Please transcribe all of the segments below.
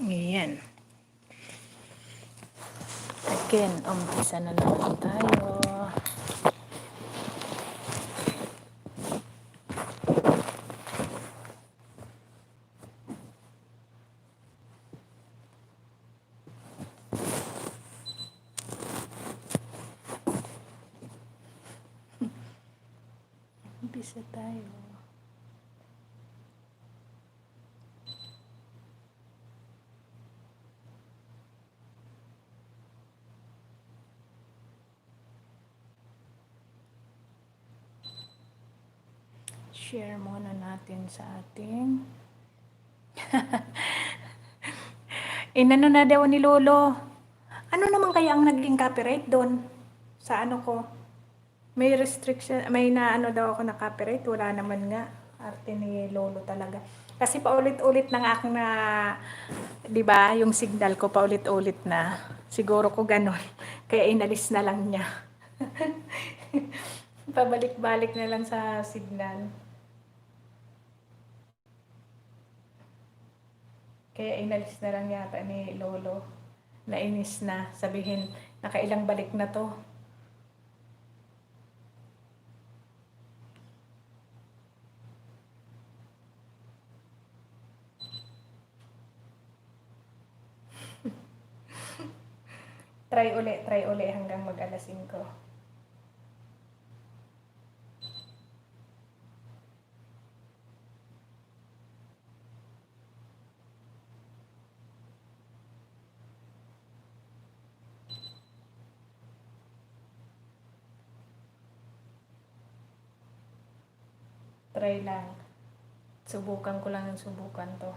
Ayan. Again, umpisa na naman tayo. Umpisa tayo. Share muna natin sa ating inano na daw ni Lolo. Ano naman kaya ang naging copyright doon? Sa ano ko? May restriction, may na ano daw ako na copyright? Wala naman nga. Arte ni Lolo talaga. Kasi paulit-ulit ng aking na, di ba, yung signal ko paulit-ulit na. Siguro ko ganon. Kaya inalis na lang niya. Pabalik-balik na lang sa signal. Kaya inalis na lang yata ni Lolo. Nainis na. Sabihin, nakailang balik na to. Try uli hanggang mag-alas 5. Try lang. Subukan ko lang yung subukan to.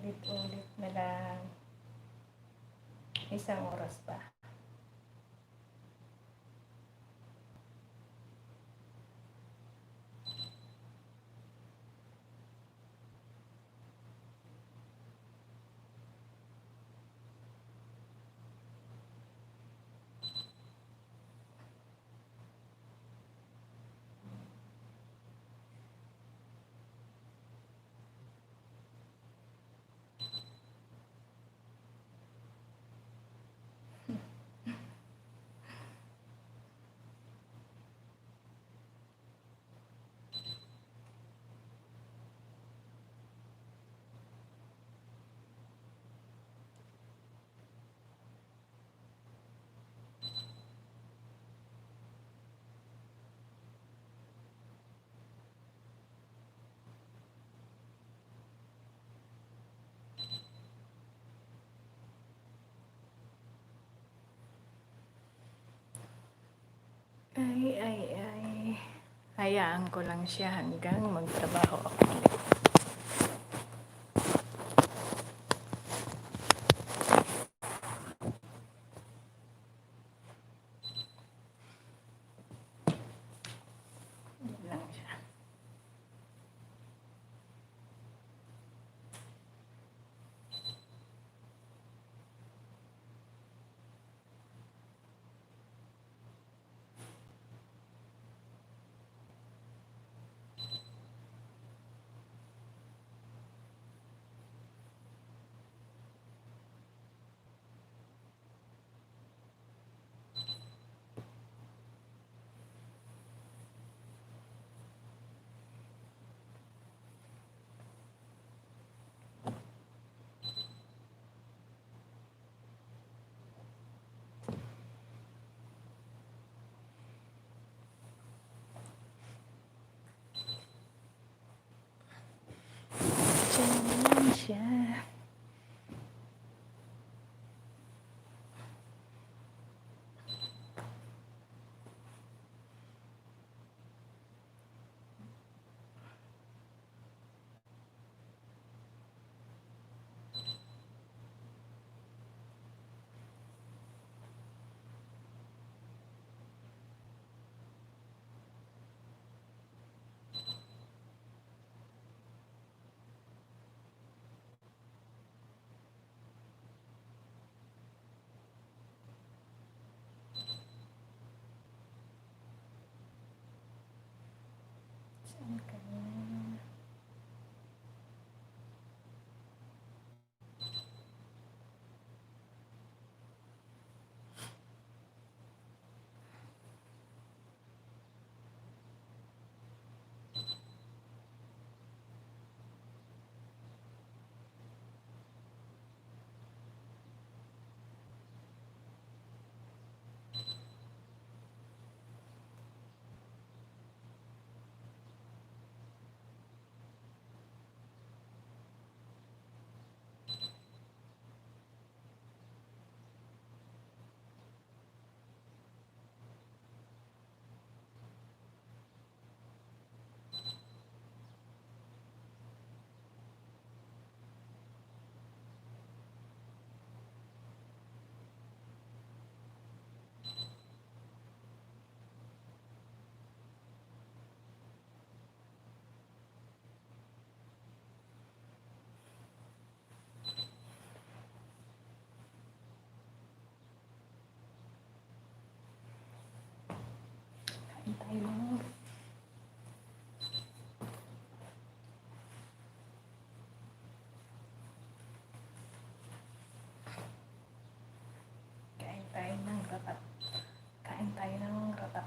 Ulit-ulit na lang. Isang oras pa. Ay. Hayaan ko lang siya hanggang magtrabaho ako. Yan lang siya. Diyan lang siya. Okay. Kain tayo. Kain tayo ng ratap. Kain tayo ng ratap.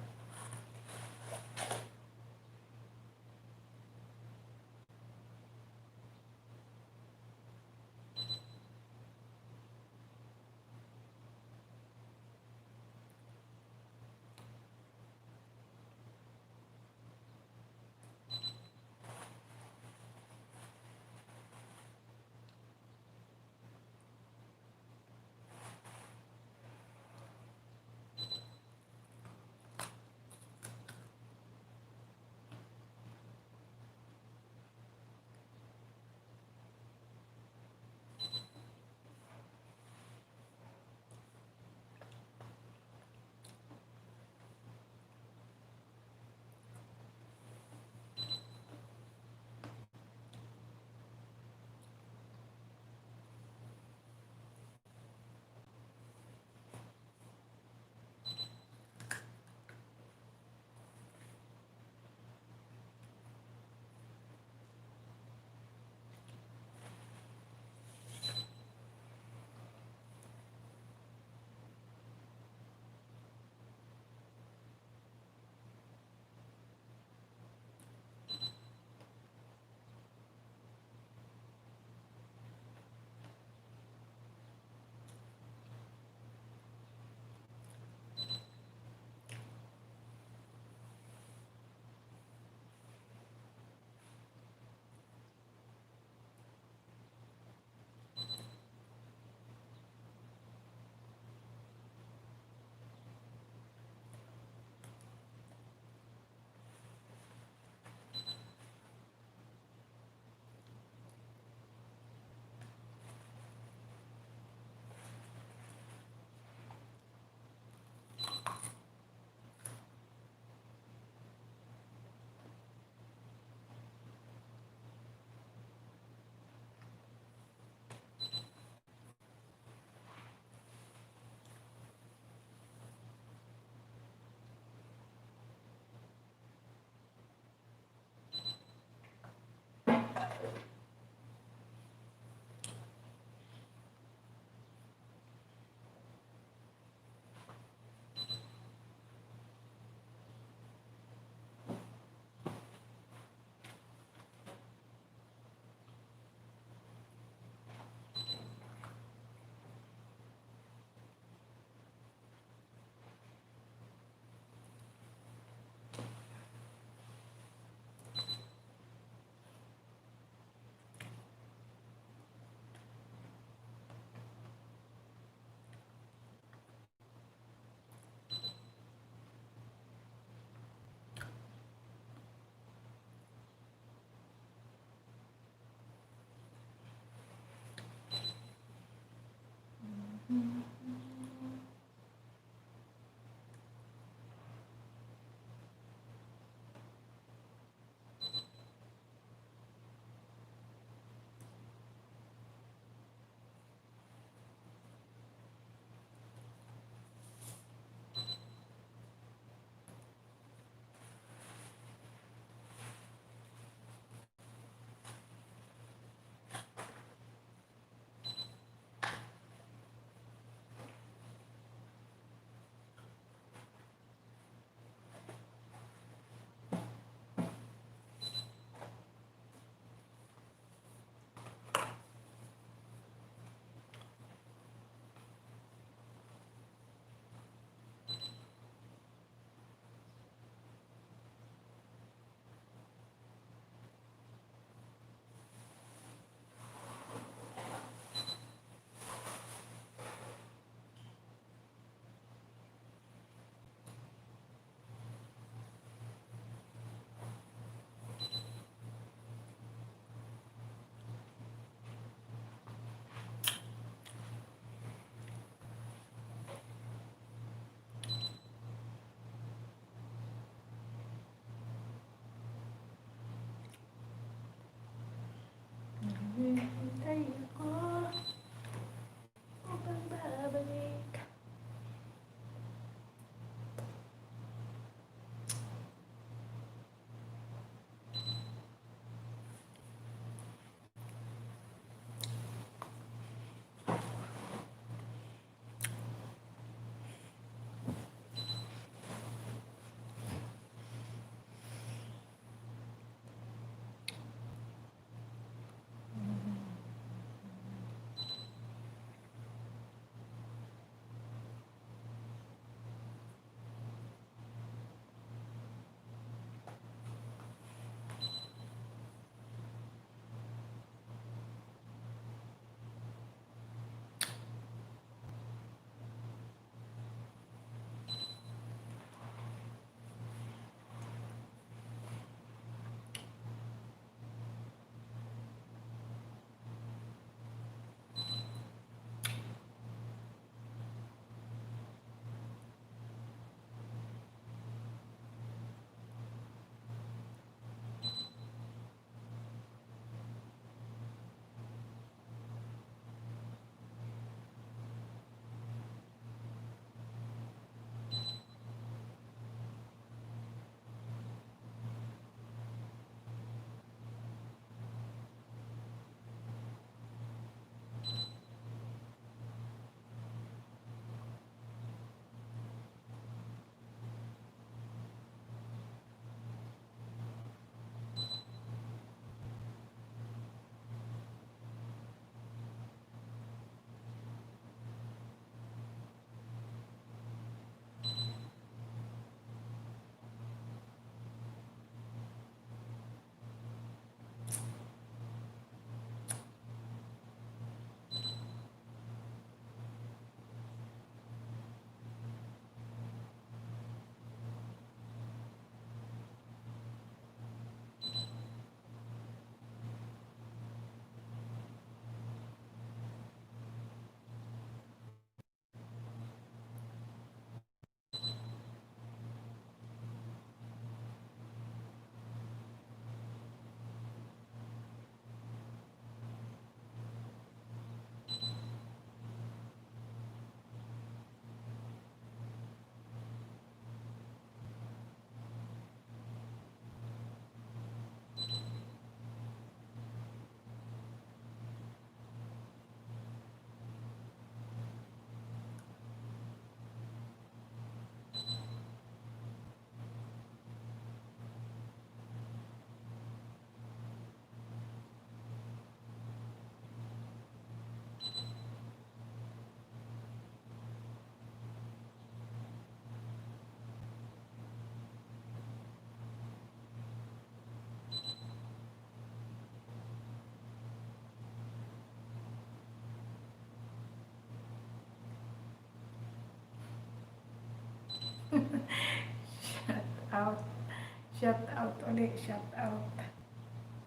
Shout out ulit, shout out.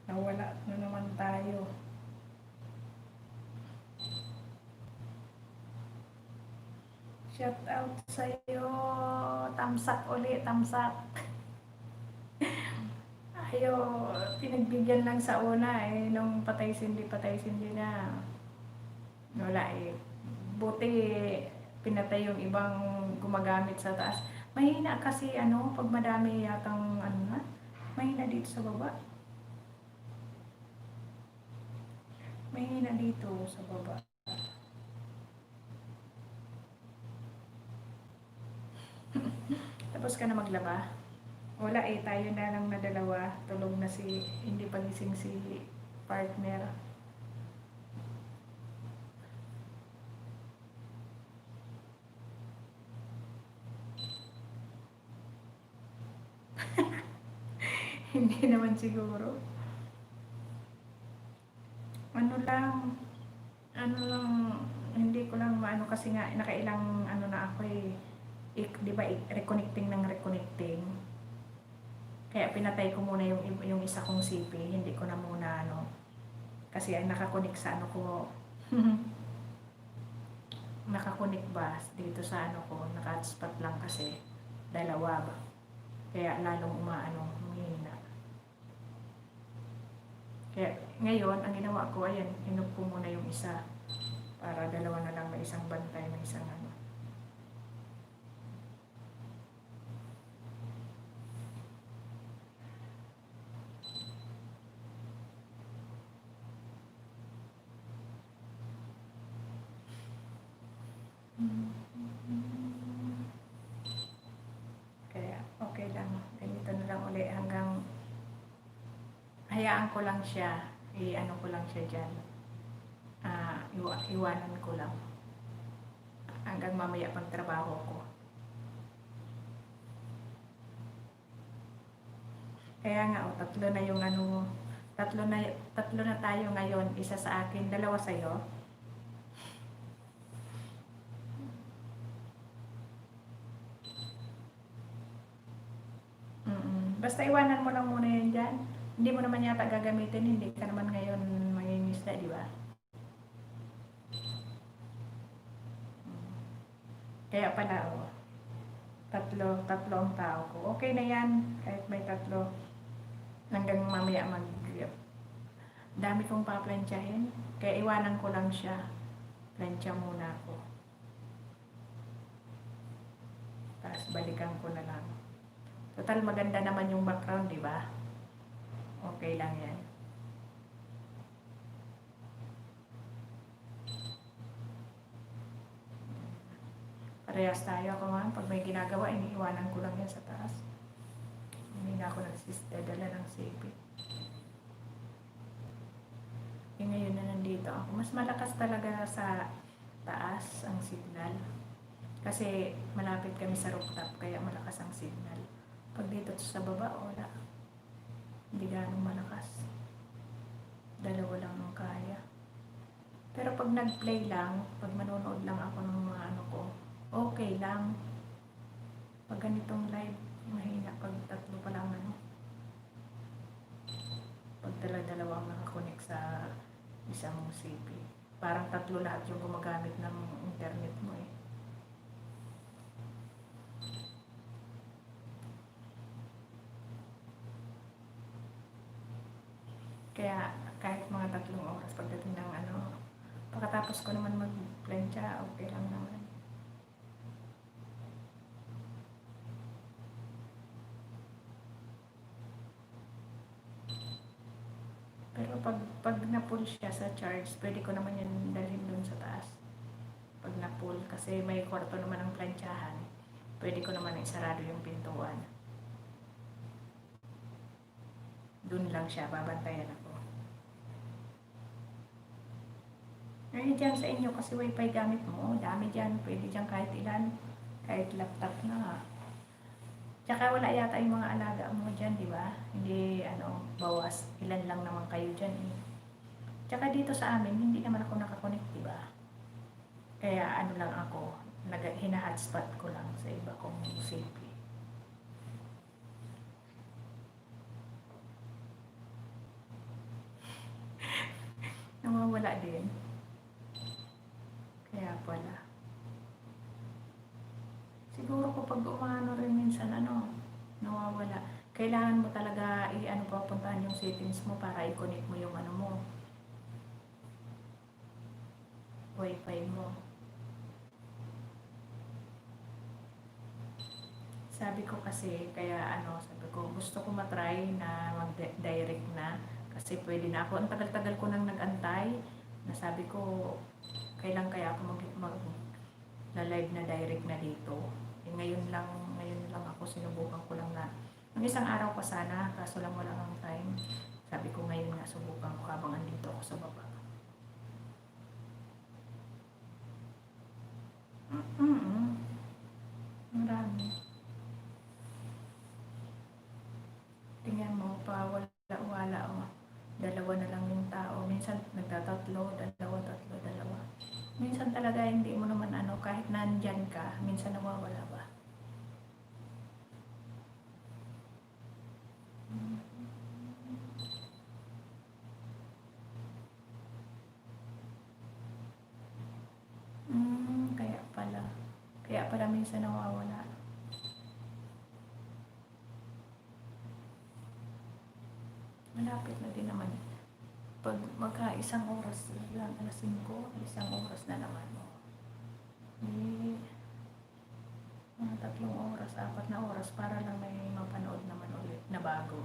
Nawala na naman tayo. Shout out sa'yo. Tamsak ulit, tamsak. Ayo, pinagbigyan lang sa una eh, nung patay-sindi na. Wala eh. Buti pinatay yung ibang gumagamit sa taas. Mahina kasi ano, pag madami yatang ano na, mahina dito sa baba. Mahina dito sa baba. Tapos ka na maglaba? Wala eh, tayo na lang na dalawa. Tulog na si, hindi pagising si partner. Hindi naman siguro. Ano lang, hindi ko lang maano kasi nga nakailang ano na ako eh. Di ba reconnecting ng reconnecting. Kaya pinatay ko muna yung isa kong CP, hindi ko na muna ano. Kasi ay nakakonik sa ano ko. Nakakonik ba dito sa ano ko, naka-hotspot lang kasi dalawa ba. Kaya lalong umaano, humihina. Kaya ngayon, ang ginawa ko, ayan, hinug ko muna yung isa. Para dalawa na lang, may isang bantay, may isang ano. Kaya okay lang. Ganito na lang uli hanggang hayaan ko lang siya. I-ano ko lang siya dyan. Iwanan ko lang. Hanggang mamaya pagtrabaho ko. Kaya nga, tatlo na yung ano, tatlo na tayo ngayon. Isa sa akin, dalawa sa'yo. Basta iwanan mo lang muna yan dyan. Hindi mo naman yata gagamitin, hindi ka naman ngayon mangingisda, di ba? Kaya pala, oh, tatlo ang tao ko. Okay na yan, kahit may tatlo. Hanggang mamaya dami kong paplantsahin. Kaya iwanan ko lang siya. Plantsa muna ako. Tapos balikan ko na lang. Total maganda naman yung background, di ba? Okay lang yan. Parehas tayo ako nga. Pag may ginagawa, iniiwanan ko lang yan sa taas. Hindi na ako nagsisdadala ng sipit. Ngayon na nandito ako. Mas malakas talaga sa taas ang signal. Kasi malapit kami sa rooftop, kaya malakas ang signal. Pag dito sa baba, wala. Hindi ganong malakas. Dalawa lang nung kaya. Pero pag nag-play lang, pag manonood lang ako ng mga ano ko, okay lang. Pag ganitong live, mahina. Pag tatlo pa lang ano. Pag dala-dalawang nakakonek sa isang CP. Parang tatlo lahat yung gumagamit ng internet mo eh. Kaya kahit mga 3 oras pagdating ng ano, pagkatapos ko naman mag-plancha, okay lang naman. Pero pag na-pull siya sa charge, pwede ko naman yan dalhin dun sa taas. Pag na-pull, kasi may kwarto naman ang planchahan, pwede ko naman isarado yung pintuan. Dun lang siya, babantayan ako. Ay, dyan sa inyo kasi wifi gamit mo, dami dyan, pwede dyan kahit ilan, kahit laptop na. Tsaka wala yata yung mga alaga mo dyan, di ba? Hindi, ano, bawas, ilan lang naman kayo dyan eh. Tsaka dito sa amin, hindi naman ako nakakonect, di ba? Kaya ano lang ako, hina-hotspot ko lang sa iba kong CP. nawawala din. Kaya pala. Siguro kapag umano rin minsan nawawala. Kailangan mo talaga papuntahan yung settings mo para i-connect mo yung mo, wifi mo. Sabi ko kasi, kaya sabi ko, gusto ko matry na mag-direct na. Kasi pwede na ako. Ang tagal-tagal ko nang nag-antay. Na sabi ko, kailan kaya ako mag-live na direct na dito. Ngayon lang ako, sinubukan ko lang na. Ang isang araw pa sana, kaso lang wala ang time. Sabi ko ngayon nga, subukan ko habang andito ako sa baba. Marami. Tingnan mo, wala. Dalawa na lang yung tao. Minsan nagtatatlo, dalawa. Minsan talaga hindi mo naman kahit nandyan ka, minsan nawawala ba? Kaya pala minsan nawawala. Malapit na din naman. Pag magka-isang oras lang, 5, isang oras na naman. Mga 3 oras, 4 na oras para lang may mapanood naman ulit na bago.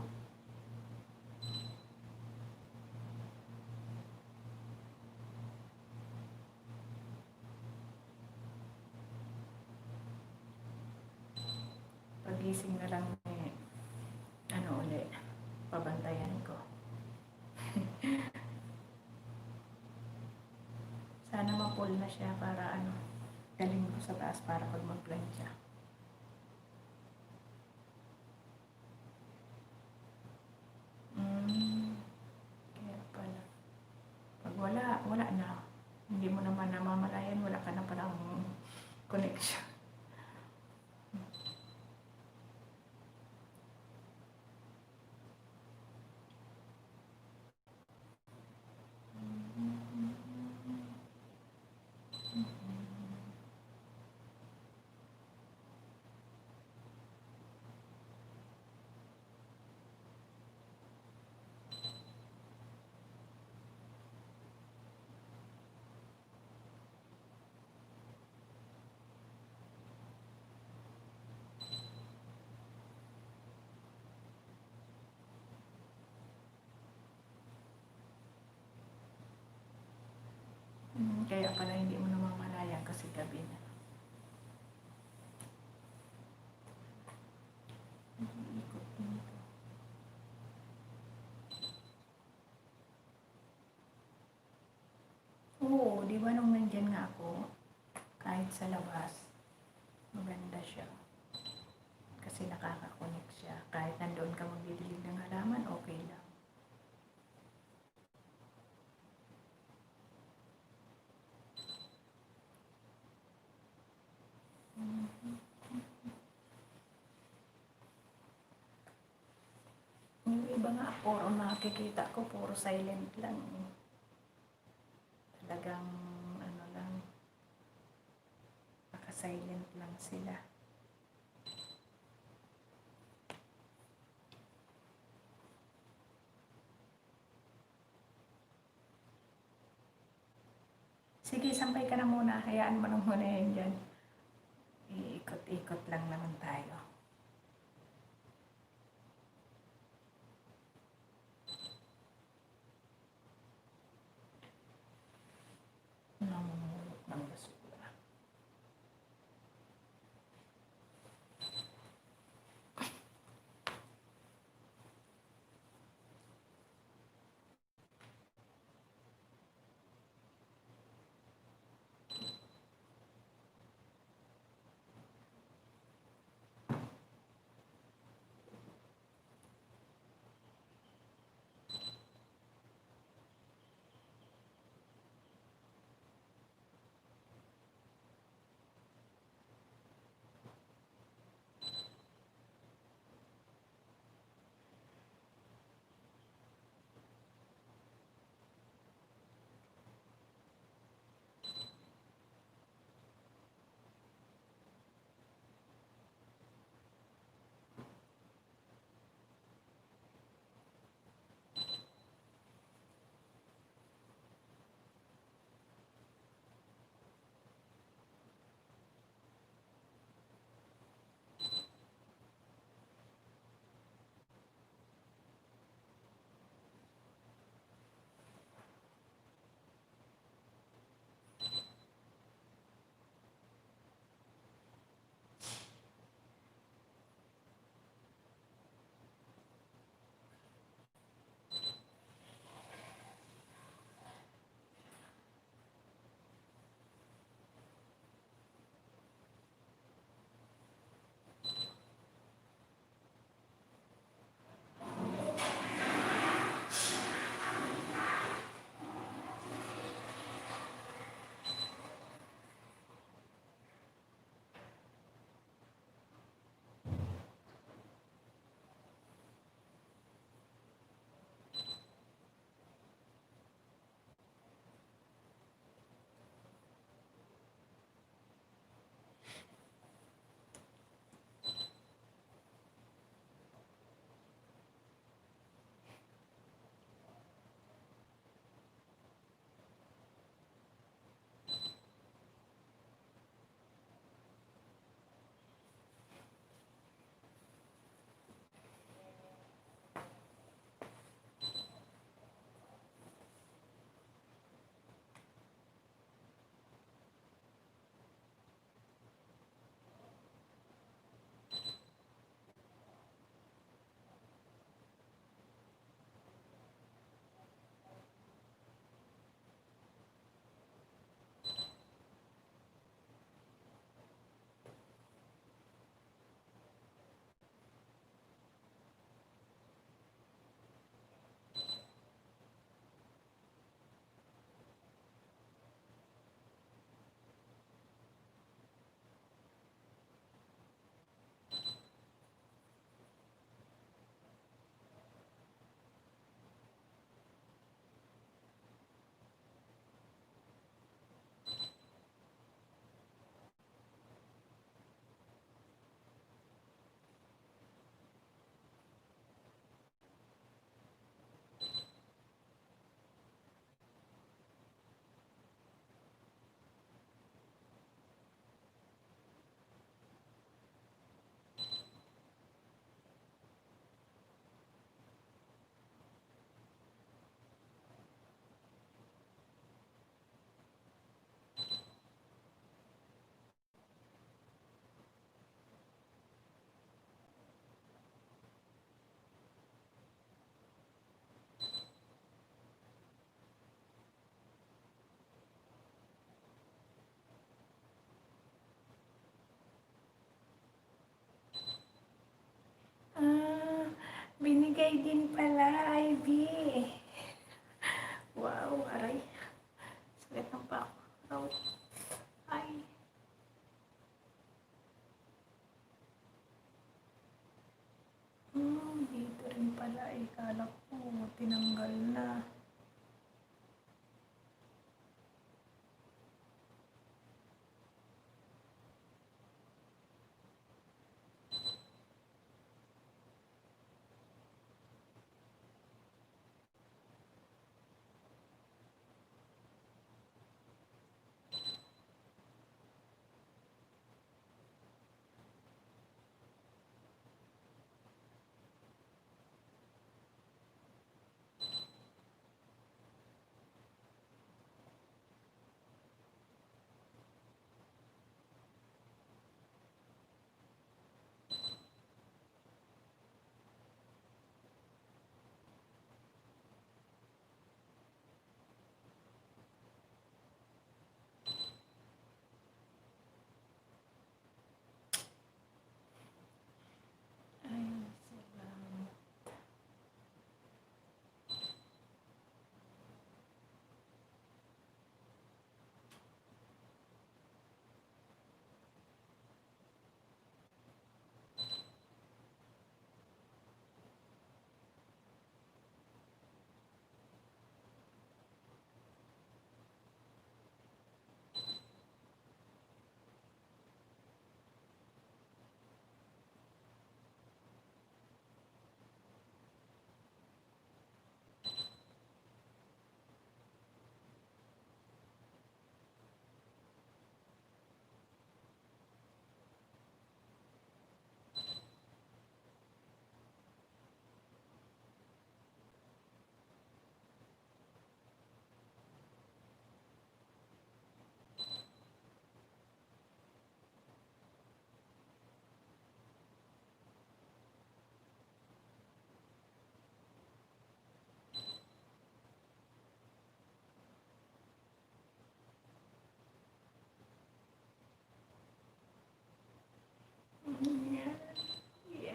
Pagising na lang ulit, pabantayan ko. Sana ma-pull na siya para galing ko sa taas para pag mag-plancha. Kaya pala. Pag wala na. Hindi mo naman namamalayan, wala ka na palang connection. Kaya pala hindi mo namamalayan kasi gabi na. Ikot dito. Oo, di ba nung nandyan nga ako, kahit sa labas, maganda siya. Kasi nakaka-connect siya. Kahit nandoon ka magdidilig ng halaman, okay lang. Yung iba nga, puro nakikita ko, puro silent lang. Talagang, lang, naka-silent lang sila. Sige, sampay ka na muna. Hayaan mo nang muna yan dyan. Iikot-ikot lang naman tayo. Namumulot ng basura. binigay din pala, Ivy. Wow, aray. Sakit ng pa ako. Ay. Dito rin pala eh. Kala ko, tinanggal na.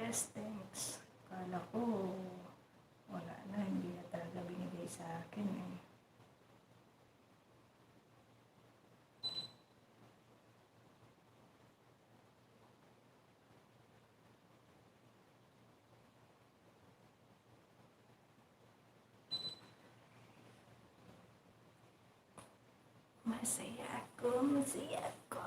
Yes, thanks. Kala ko, wala na, hindi na talaga binigay sa akin eh. Masaya ako, masaya ako.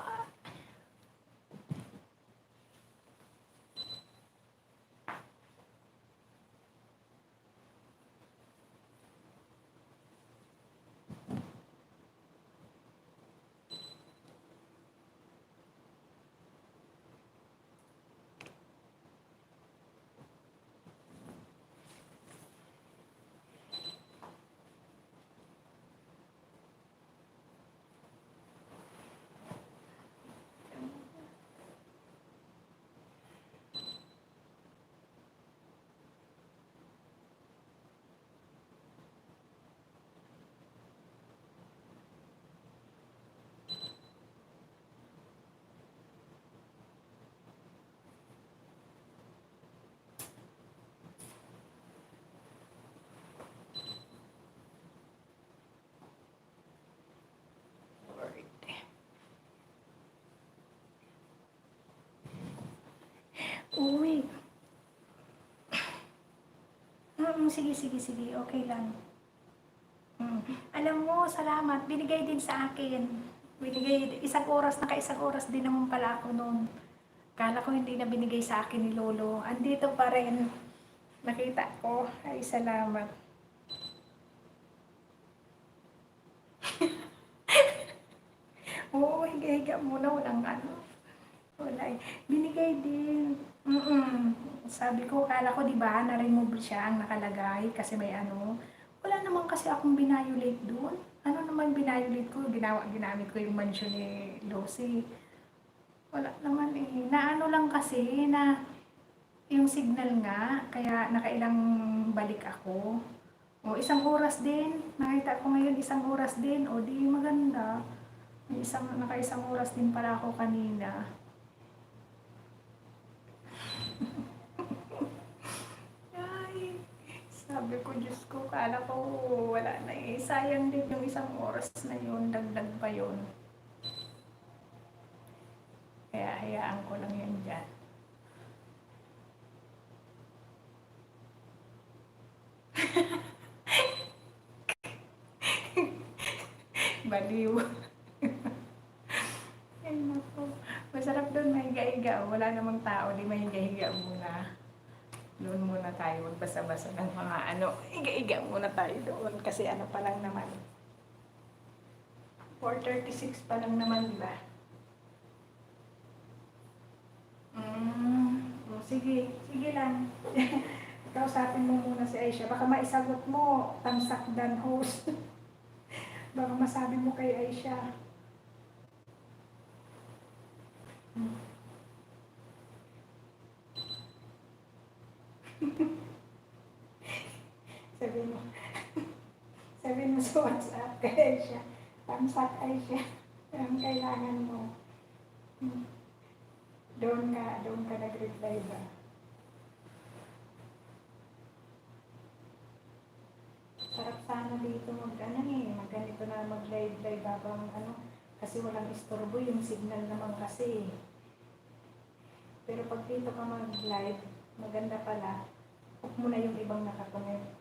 Uy. Sige, sige, sige. Okay lang. Alam mo, salamat. Binigay din sa akin. Binigay, naka-isang oras din naman pala ako noon. Kala ko hindi na binigay sa akin ni Lolo. Andito pa rin. Nakita ko. Ay, salamat. Oo, higa-higa muna. Walang ano. Wala eh. Binigay din. Sabi ko, kala ko, di ba, na-remove siya ang nakalagay kasi may ano. Wala naman kasi akong binayolate doon. Ano naman binayolate ko? Ginamit ko yung mansion ni Lucy. Wala naman eh. Naano lang kasi na yung signal nga, kaya nakailang balik ako. O, isang oras din. Nakita ko ngayon isang oras din. O, di maganda. Naka-isang oras din pala ako kanina. Ay, Sabi ko, Diyos ko, kala ko wala na eh. Sayang din yung isang oras na yun, dagdag pa yun. Kaya hayaan ko lang yun dyan. Baliw. Ay, naku. Masarap doon mahiga-higa. Wala namang tao, di mahiga-higa muna. Doon muna tayo, magbasa-basa ng mga ano. Higa-higa muna tayo doon kasi ano pa lang naman. 4:36 pa lang naman, di ba? Sige, sige lang. Kausapin mo muna si Aisha. Baka maisagot mo, tamsak dan host. Baka masabi mo kay Aisha. Sabi mo, sabi mo sa WhatsApp kay Aisha. Tamsak Aisha. Ang kailangan mo. Doon ka nag-reply ba? Sarap sana dito magganito na mag-live habang ano, kasi walang istorbo yung signal naman kasi. Pero pag dito ka mag-live, maganda pala, off mo na yung ibang nakakonect.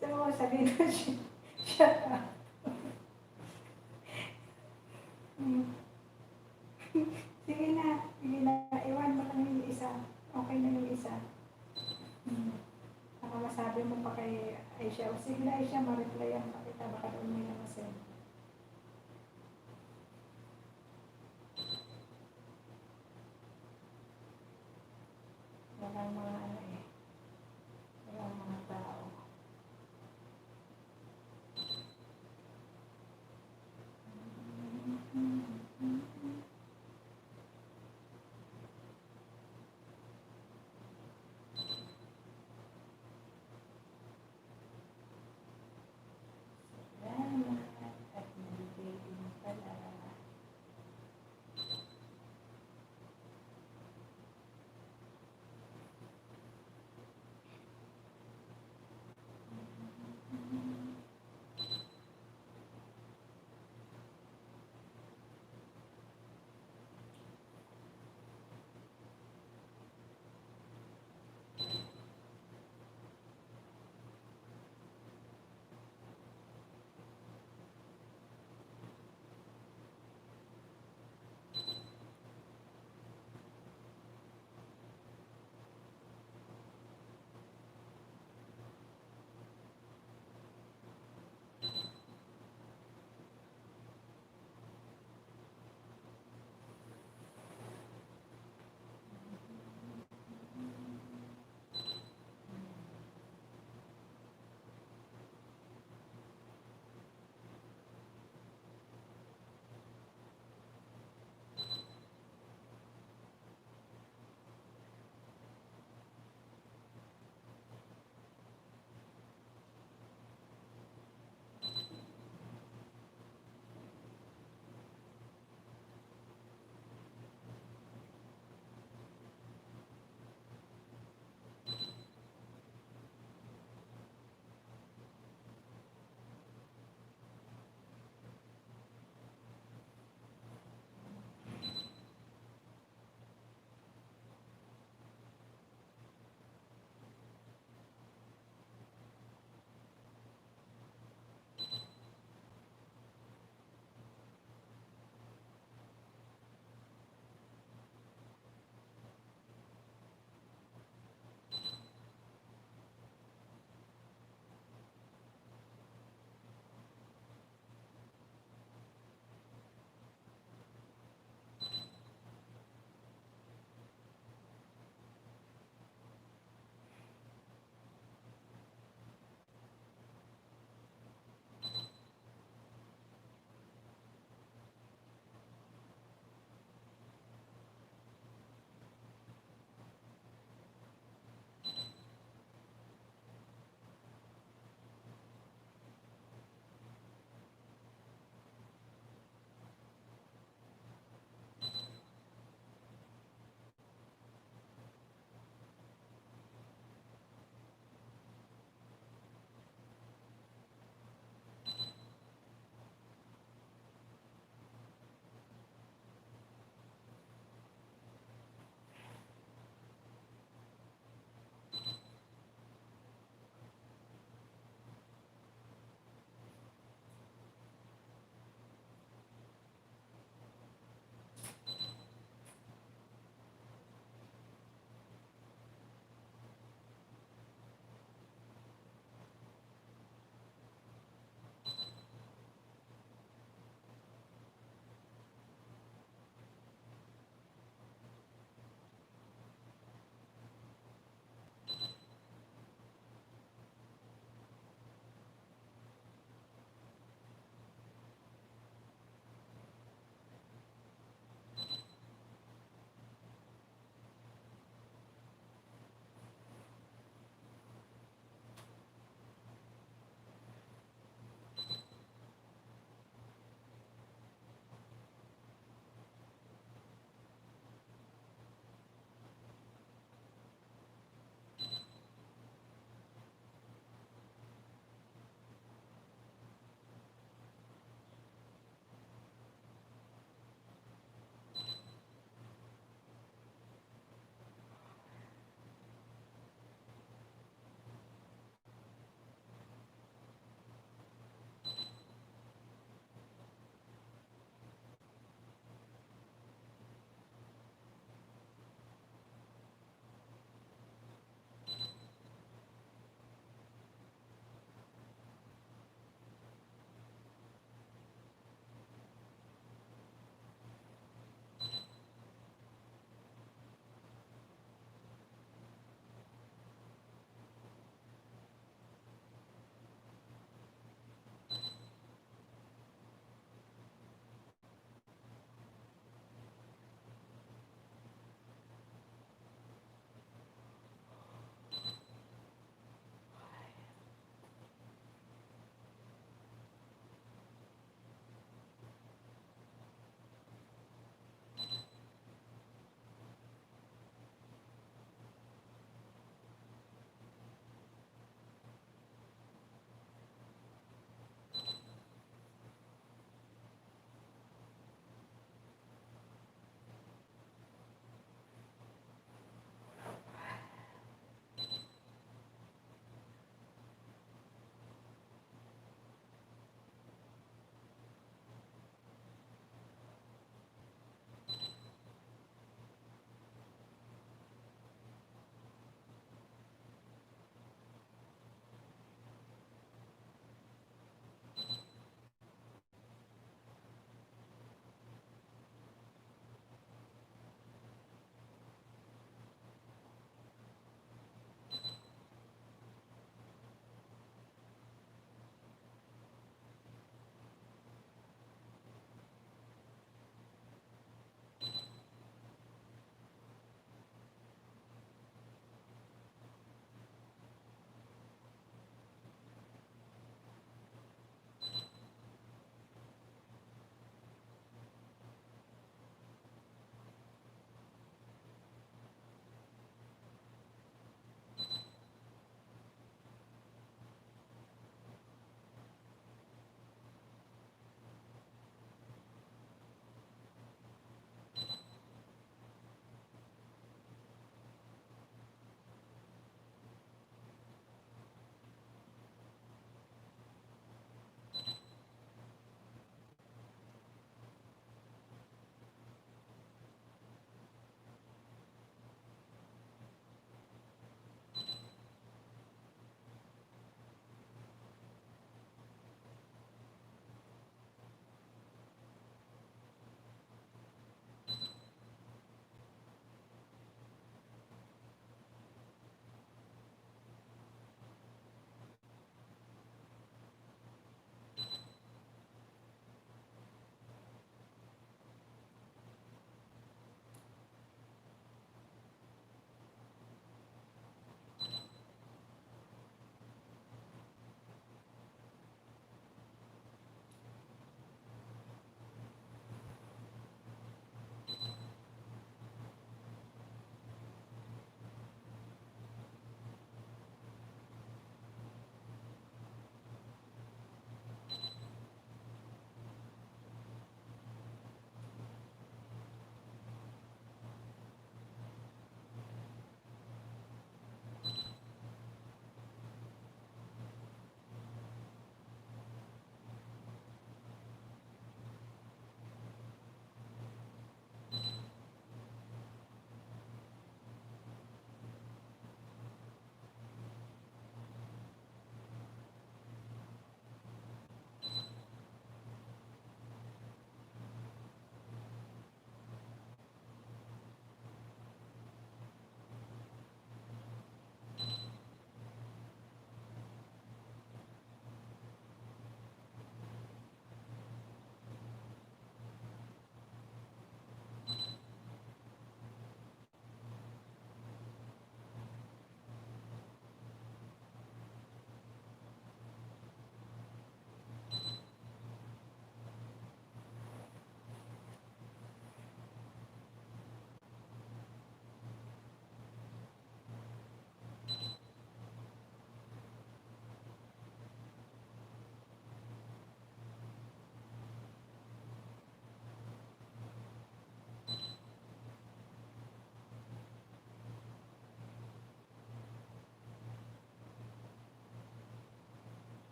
So, sabihin ko siya, shut up. Sige na, iwan mo lang yung isa. Okay na yung isa. Baka masabi mo pa kay Aisha, o sige na Aisha, ma-replyan pa kita, baka doon mo yung masend. Walang mga ano eh, walang mga tao.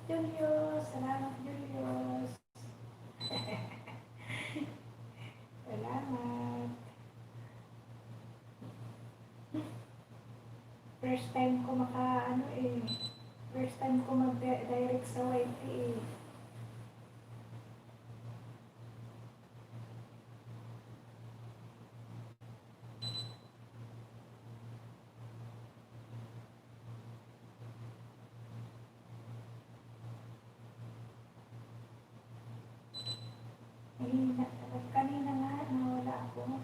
Julius, salamat Julius. Salamat. First time ko first time ko mag-direct sa YT eh. Kanina nga, nawala ako.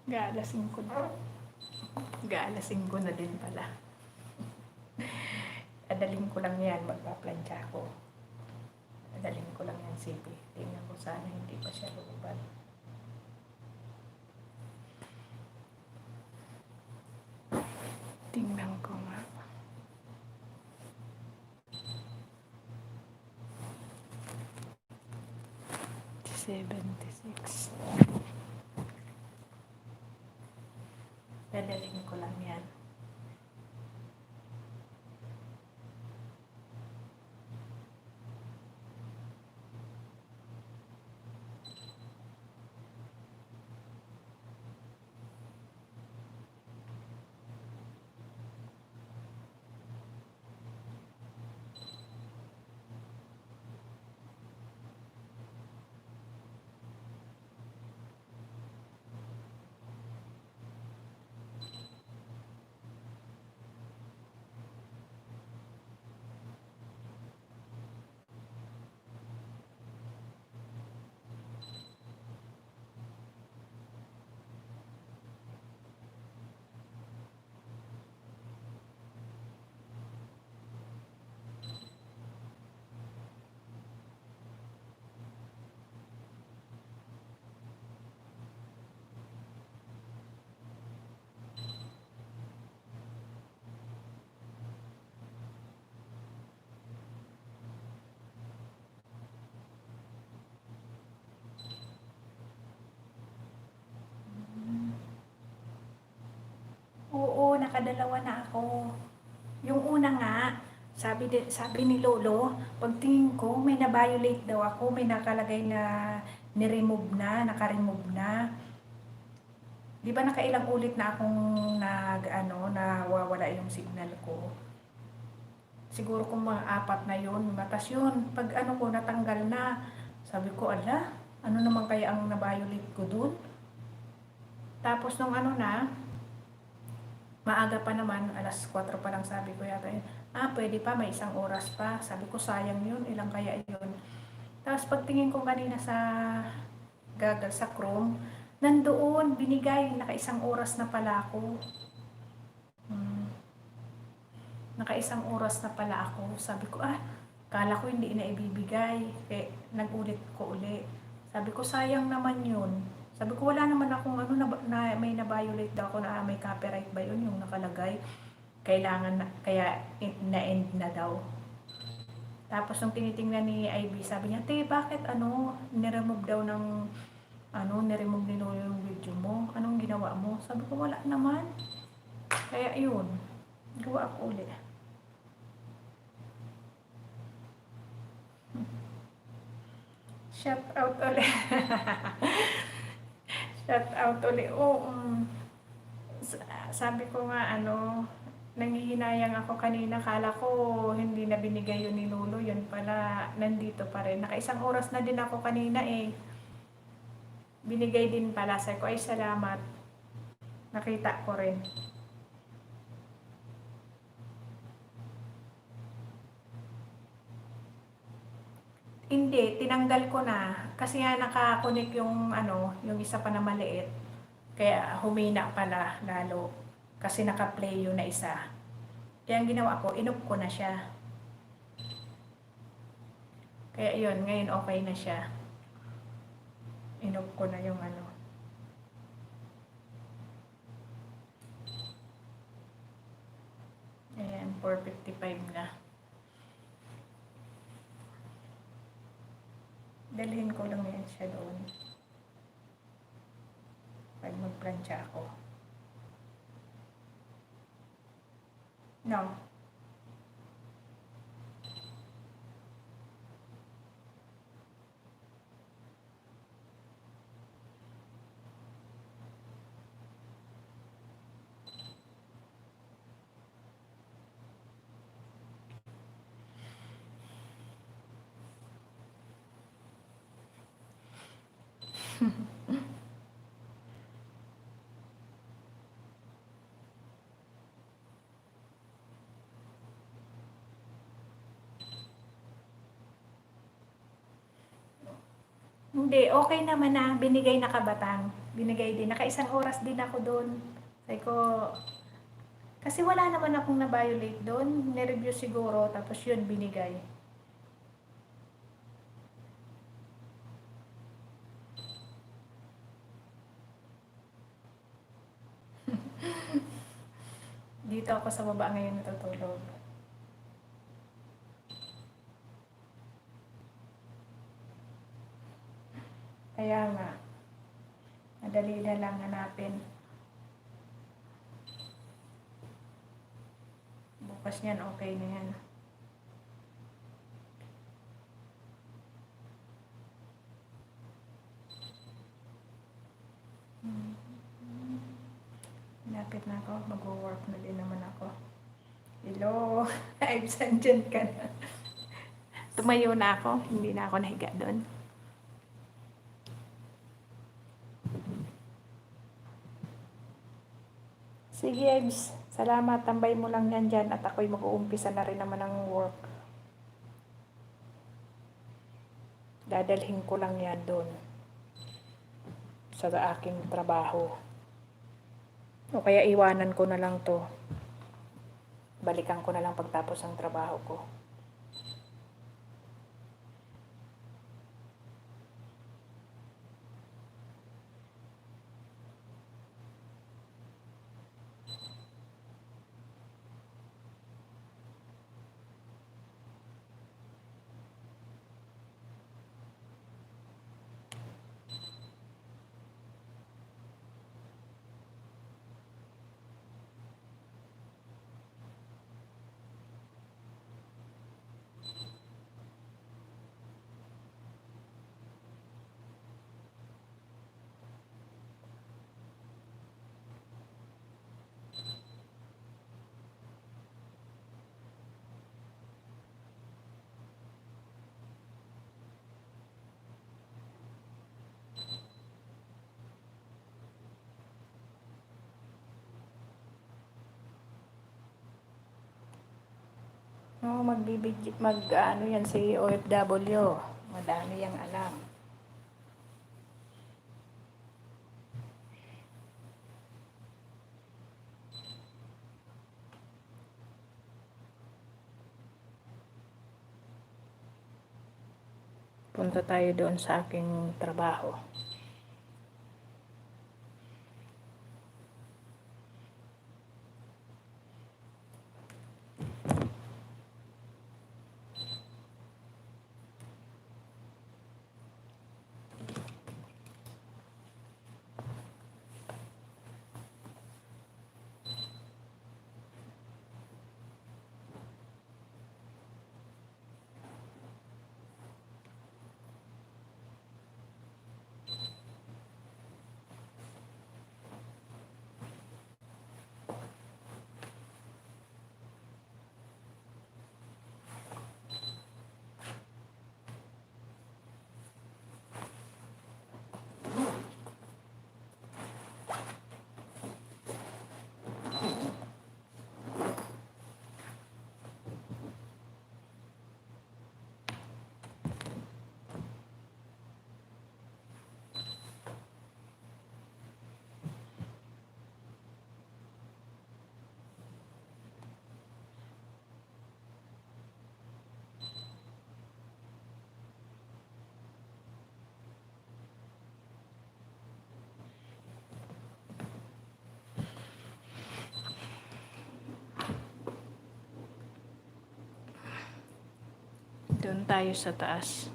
Gaalasin ko na. Gaalasin ko na din pala. Adaling ko lang yan, magpaplansya ko. Adaling ko lang yan, sipi. Tingnan ko sana hindi pa siya lumabas. Tingnan ko nga. $76. Dadaling ko lang yan. Oo, nakadalawa na ako. Yung una nga, sabi ni Lolo, pagtingin ko, may na-violate daw ako, may nakalagay na naka-remove na. Di ba nakailang ulit na akong nawawala yung signal ko. Siguro kung mga 4 na yun, matas yun. Pag ko, natanggal na. Sabi ko, ala, ano naman kaya ang na-violate ko dun? Tapos nung maaga pa naman, alas 4 pa lang sabi ko yata yun. Pwede pa, may 1 oras pa. Sabi ko, sayang yun, ilang kaya yun. Tapos pagtingin ko kanina sa Google, sa Chrome, nandoon, binigay, naka 1 oras na pala ako. Naka 1 oras na pala ako. Sabi ko, kala ko hindi na ibibigay. Nag-ulit ko uli. Sabi ko, sayang naman yun. Sabi ko, wala naman akong may na-violate daw ako na may copyright ba yun, yung nakalagay. kailangan na, kaya na-end na daw. Tapos nung tinitingnan ni Ivy, sabi niya, "Te, bakit niremove daw ng niremove ni Lolo yung video mo? Anong ginawa mo?" Sabi ko, "Wala naman." Kaya yun, gawa ako ulit. Shout out ulit. Shout out ulit. Oo. Sabi ko nga, nanghihinayang ako kanina. Kala ko hindi na binigay yun ni Lolo. Yun pala, nandito pa rin. Naka-1 oras na din ako kanina eh. Binigay din pala. Sabi ko, ay salamat. Nakita ko rin. Hindi, tinanggal ko na. Kasi nga nakakunik yung yung isa pa na maliit. Kaya humina pala lalo. Kasi naka-play yun na isa. Kaya ang ginawa ko, inop ko na siya. Kaya yun, ngayon okay na siya. Inop ko na yung Ayan, 4:55 na. Dalhin ko lang yan siya doon. Pag magplansya ako. No. Hindi, okay naman na. Binigay na Kabatang. Binigay din. Naka-1 oras din ako doon. Sabi ko, kasi wala naman akong na-violate doon. Nireview siguro, tapos yun, binigay. Dito ako sa baba ngayon natutulog. Kaya nga, madali na lang hanapin. Bukas niyan, okay na yan. Lapit na ako, mag-work na din naman ako. Hello, Ives, andyan ka na. Tumayo na ako, hindi na ako nahiga doon. Sige, Ives, salamat, tambay mo lang yan dyan at ako'y mag-uumpisa na rin naman ng work. Dadalhin ko lang yan doon sa aking trabaho. O kaya iwanan ko na lang to. Balikan ko na lang pagtapos ng trabaho ko. No, yan si OFW. Madami yang alam. Punta tayo doon sa aking trabaho. Doon tayo sa taas.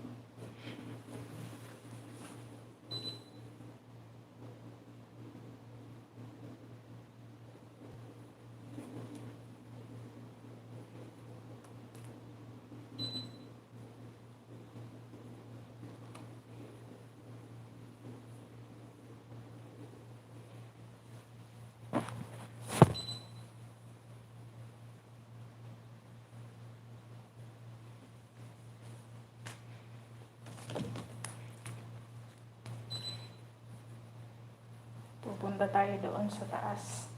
Pupunta tayo doon sa taas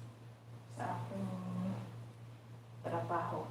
sa aking trabaho.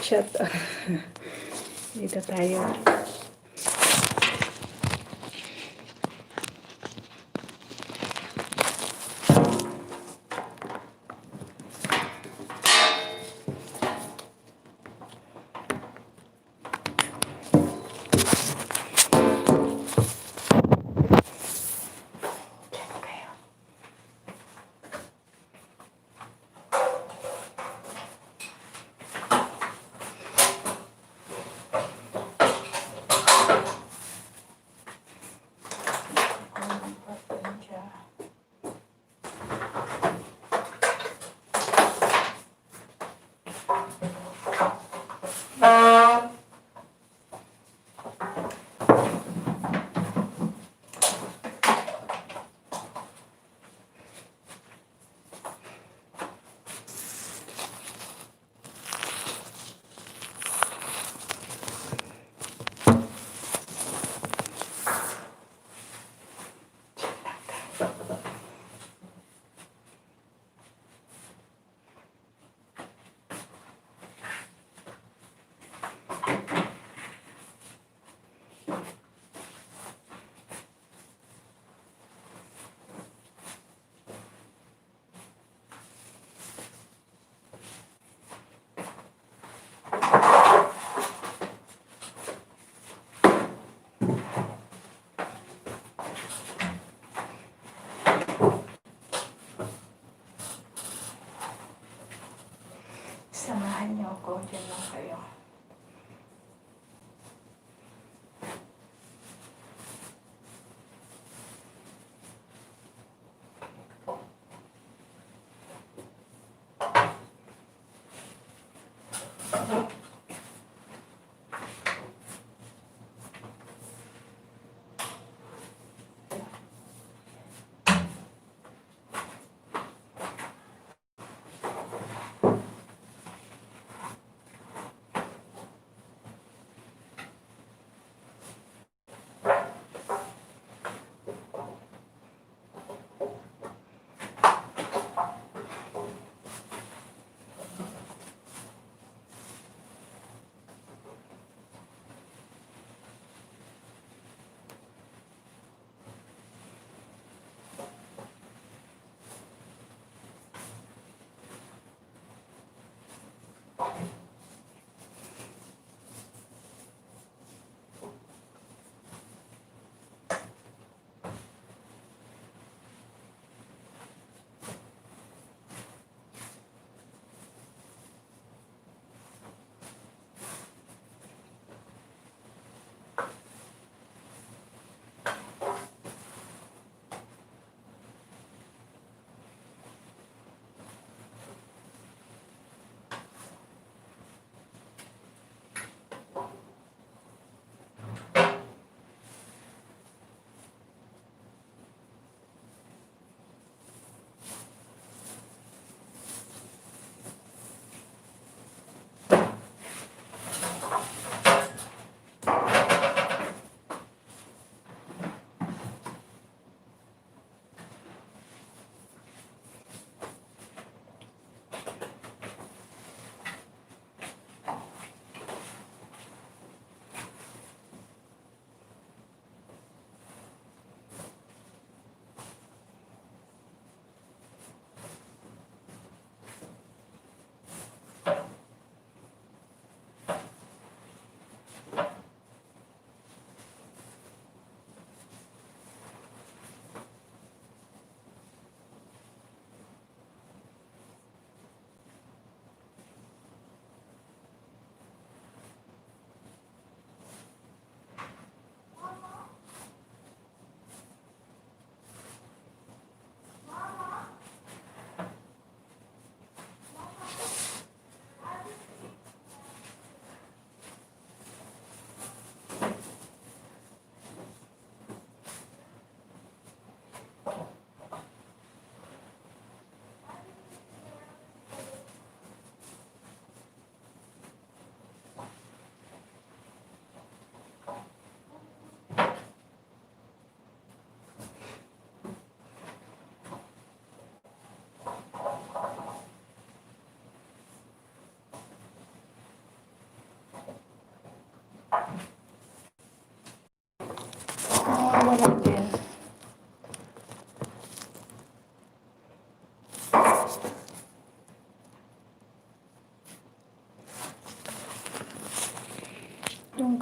Shut up. Dito tayo. Samahan niyo ako, dyan lang kayo.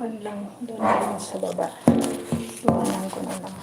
Doon lang sa baba. Iwanan ko na lang.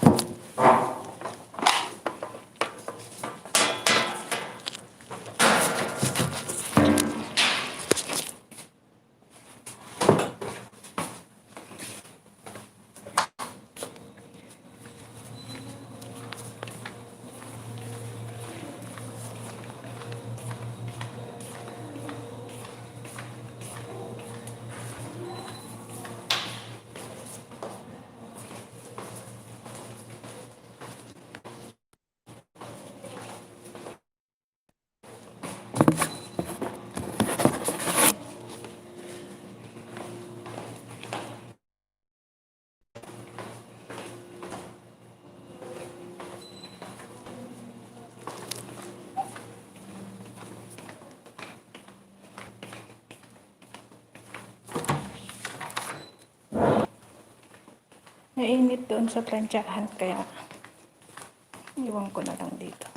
Mainit doon sa plantsahan kaya iwan ko na lang dito.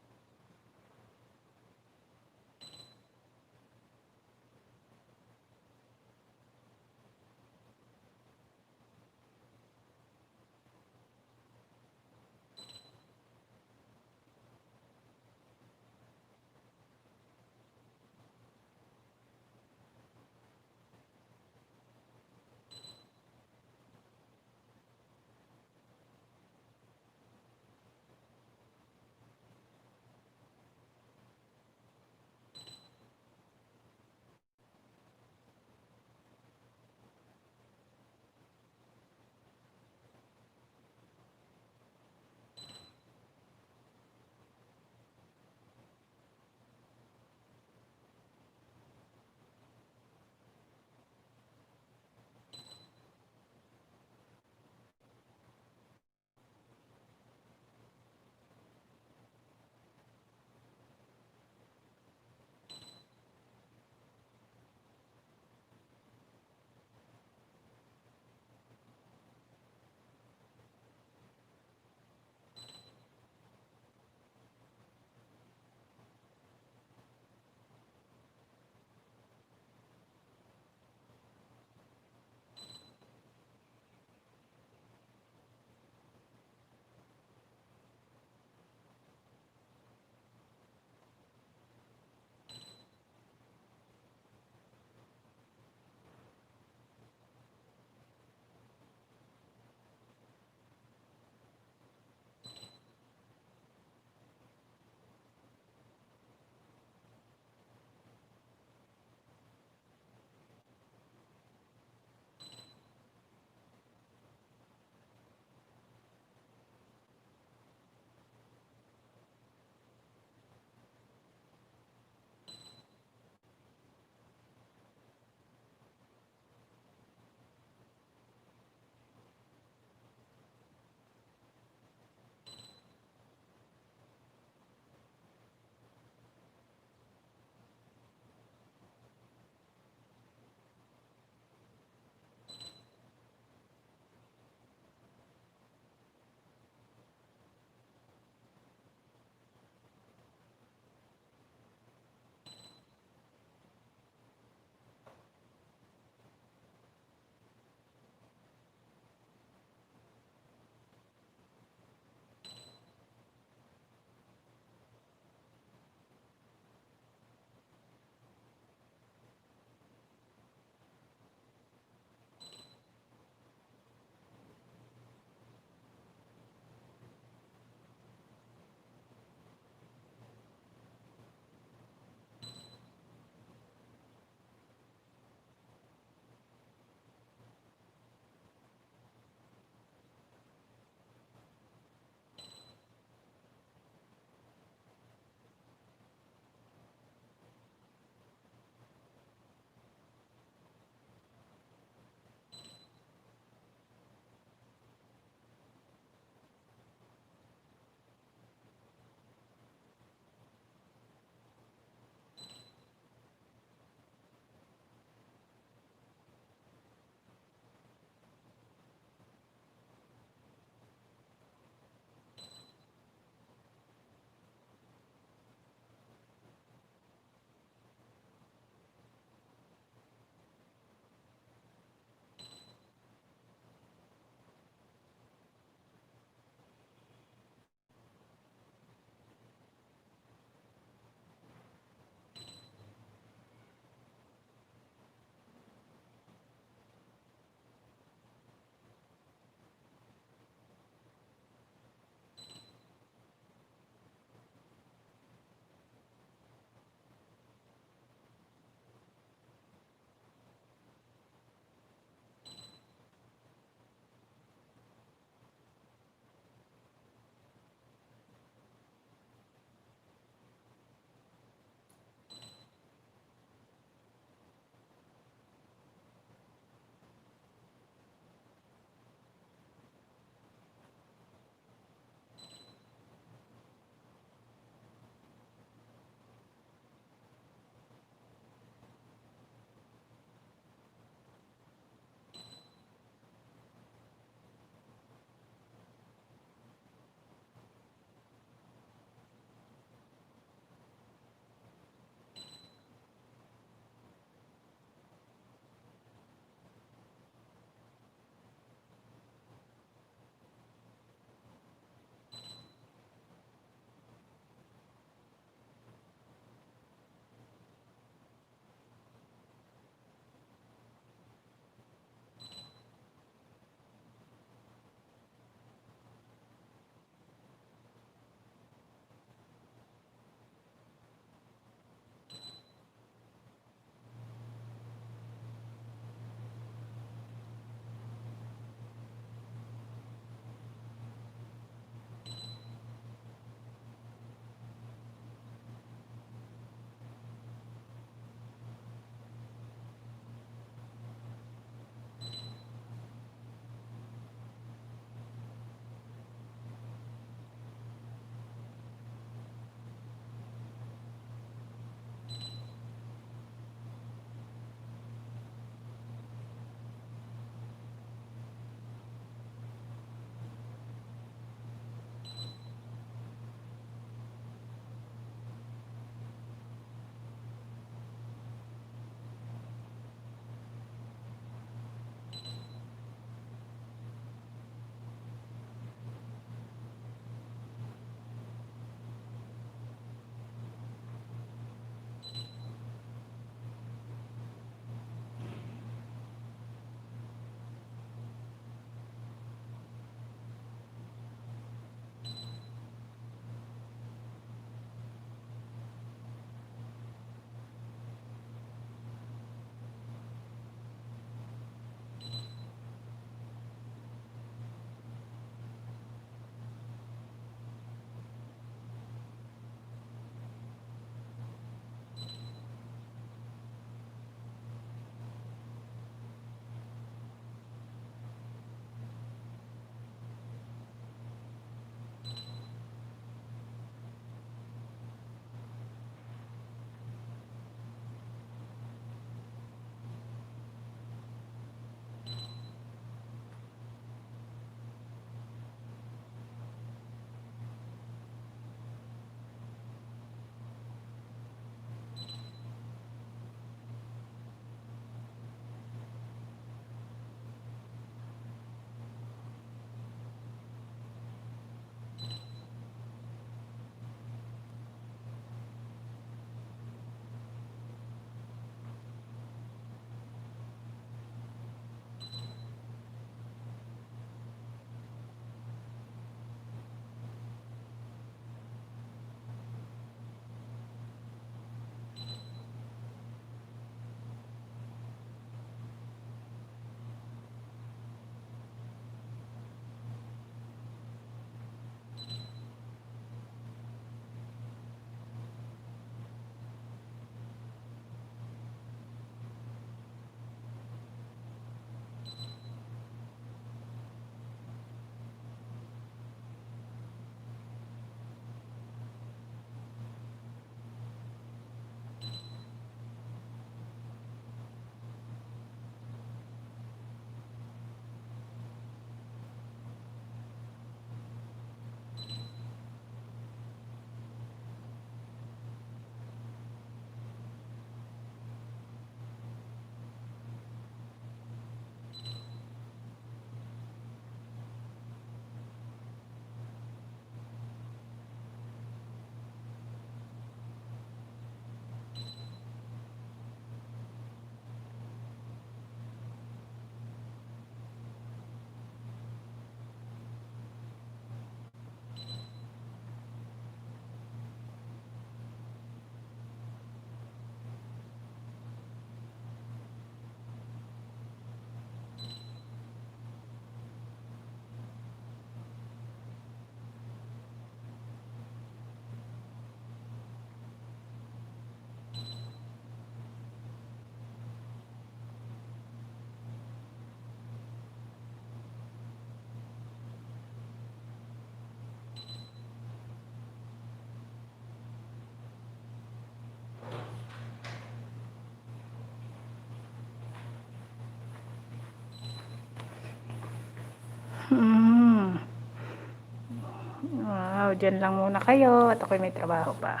dyan lang muna kayo at ako'y may trabaho pa.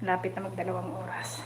Malapit na mag-2 oras.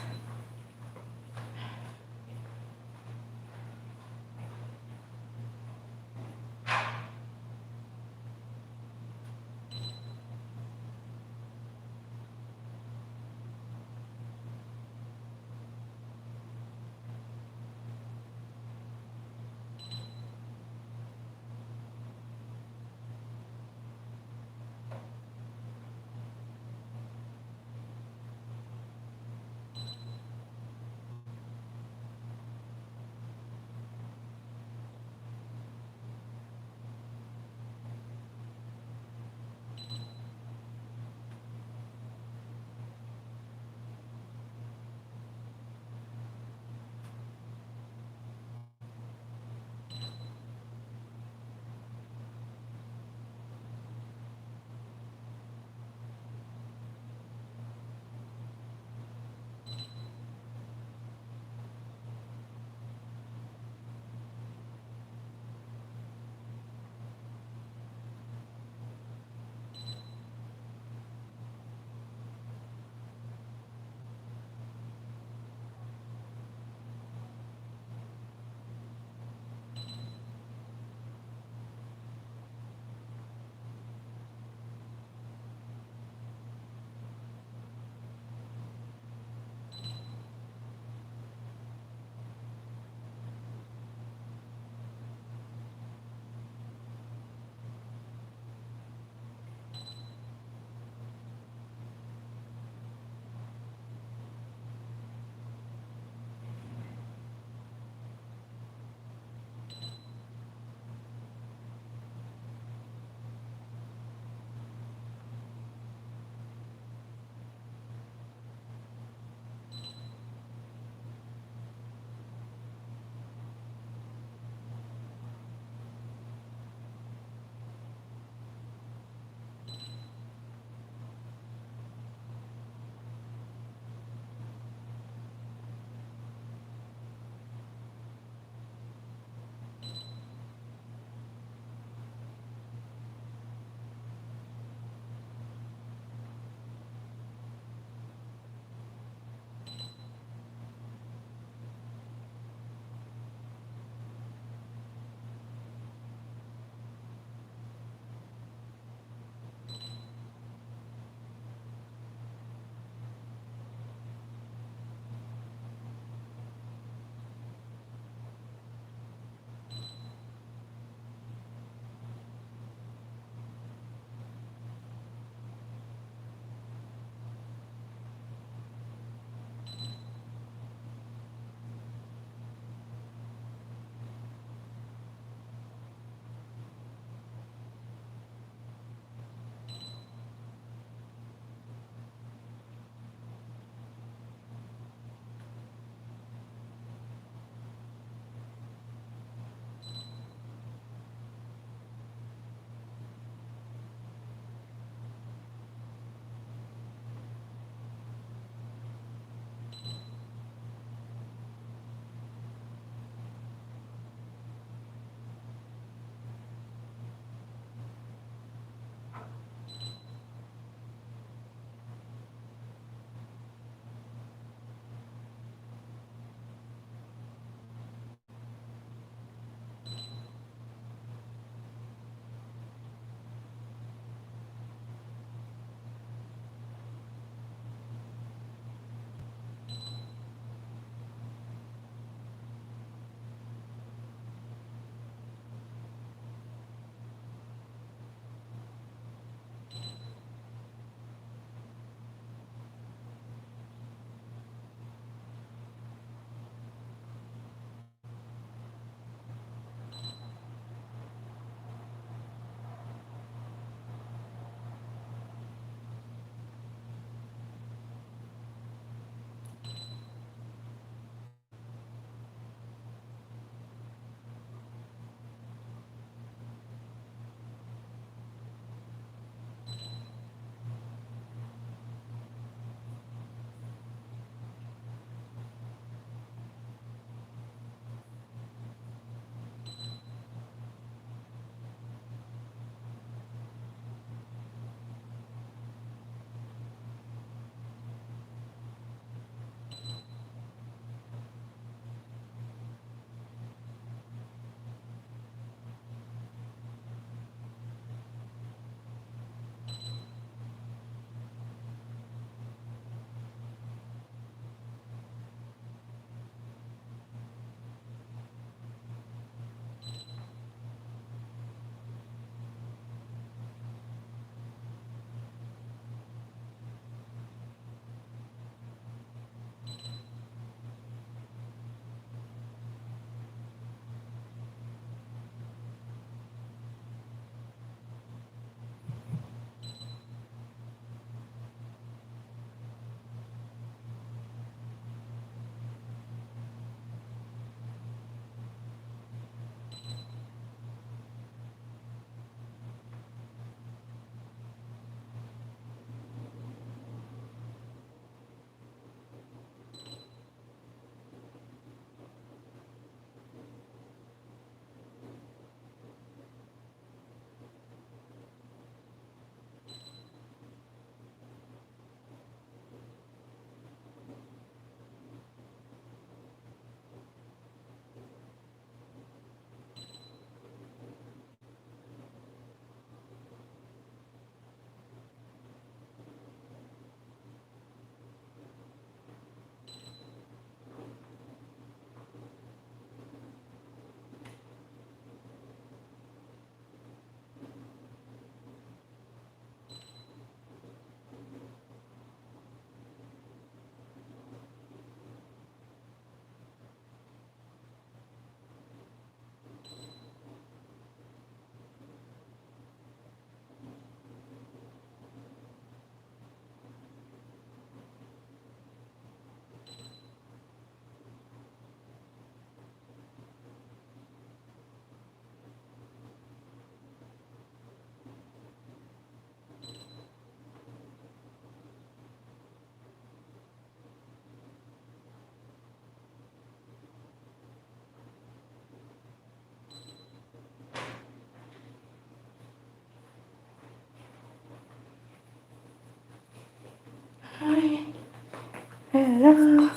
Hello.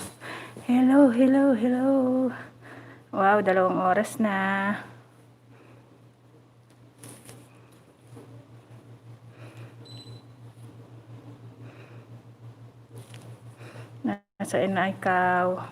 Hello, hello, hello. Wow, 2 oras na. Nasaan na ikaw?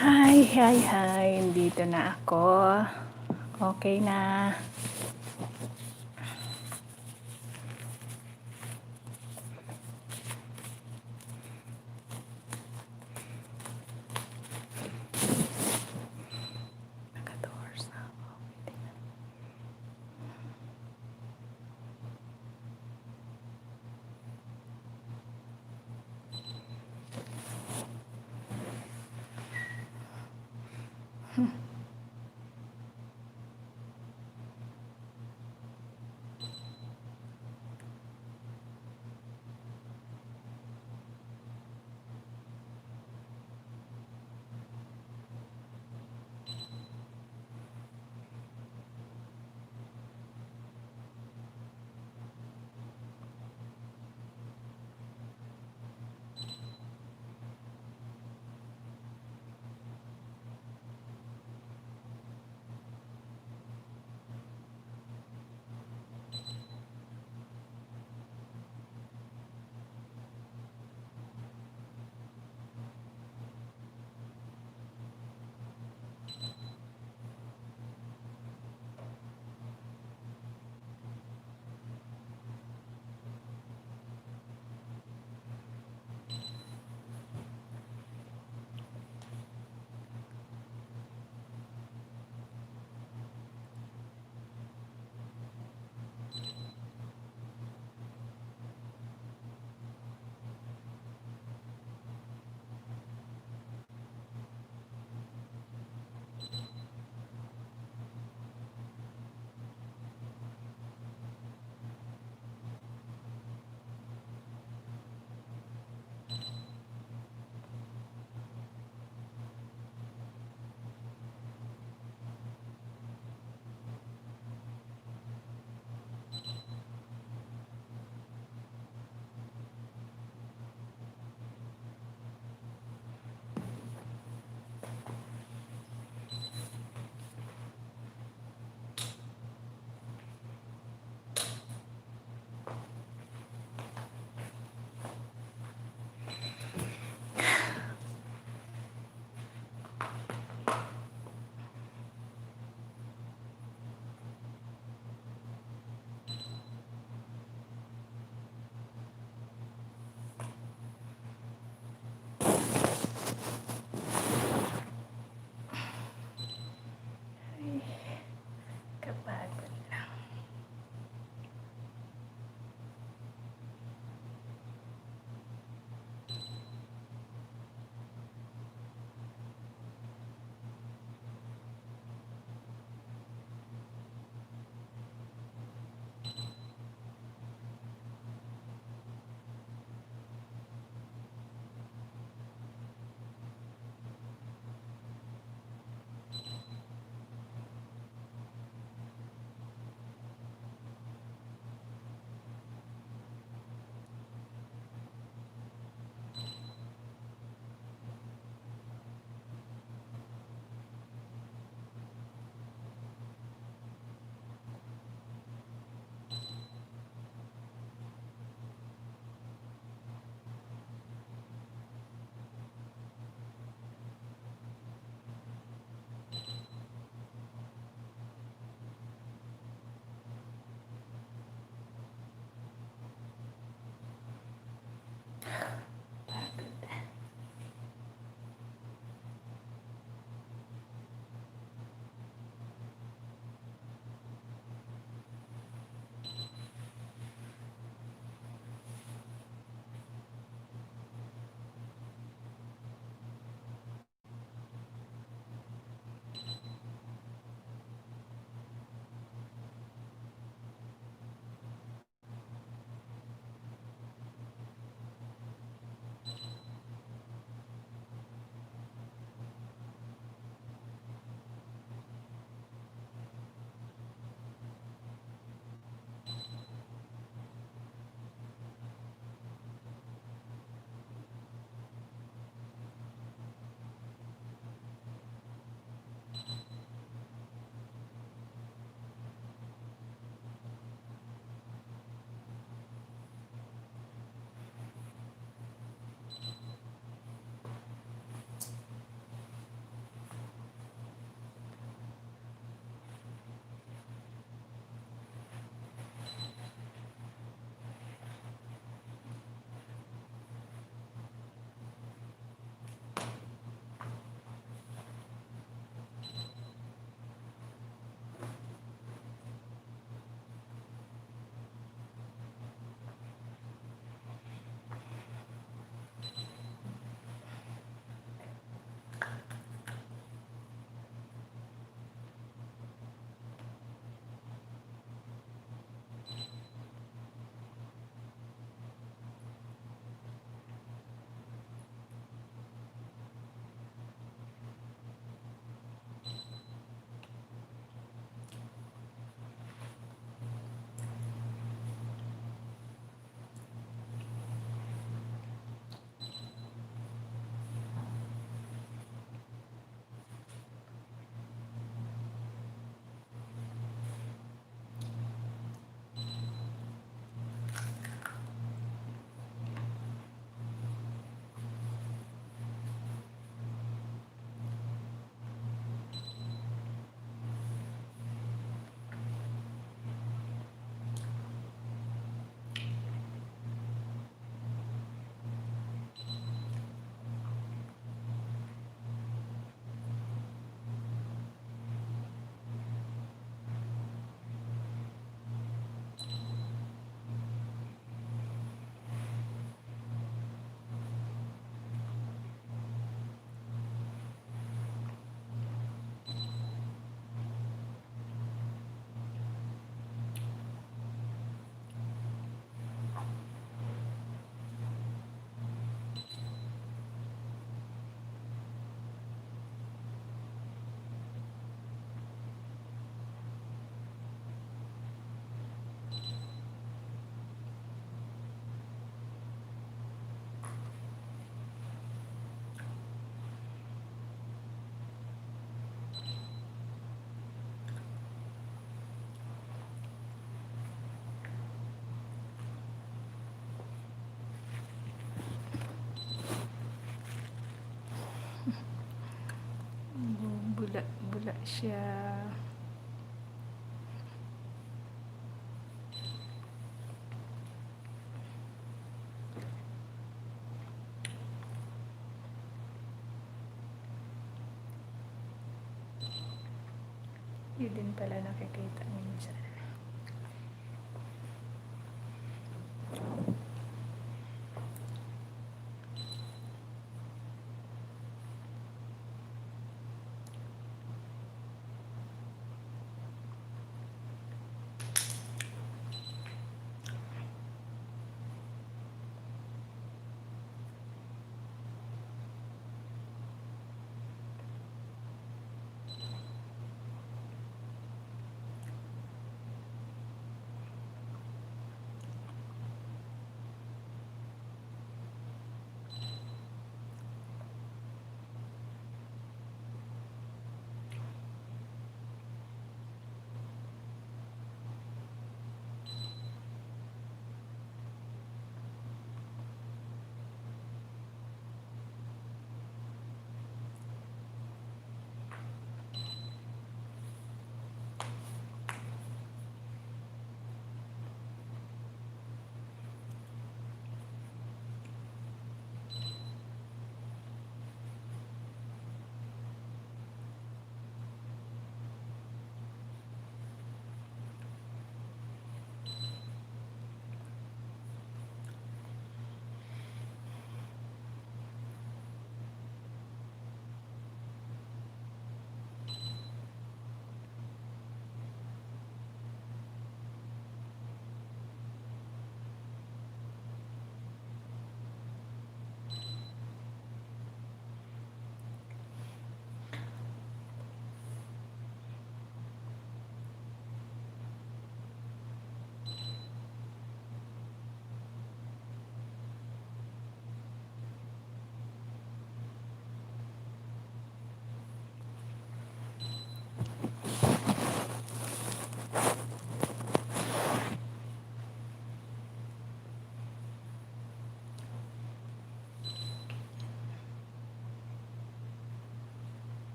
Hi, hi, hi. Dito na ako. Okay na. Naka-doors na ako. Wala siya. Yun din pala nakikita minsan.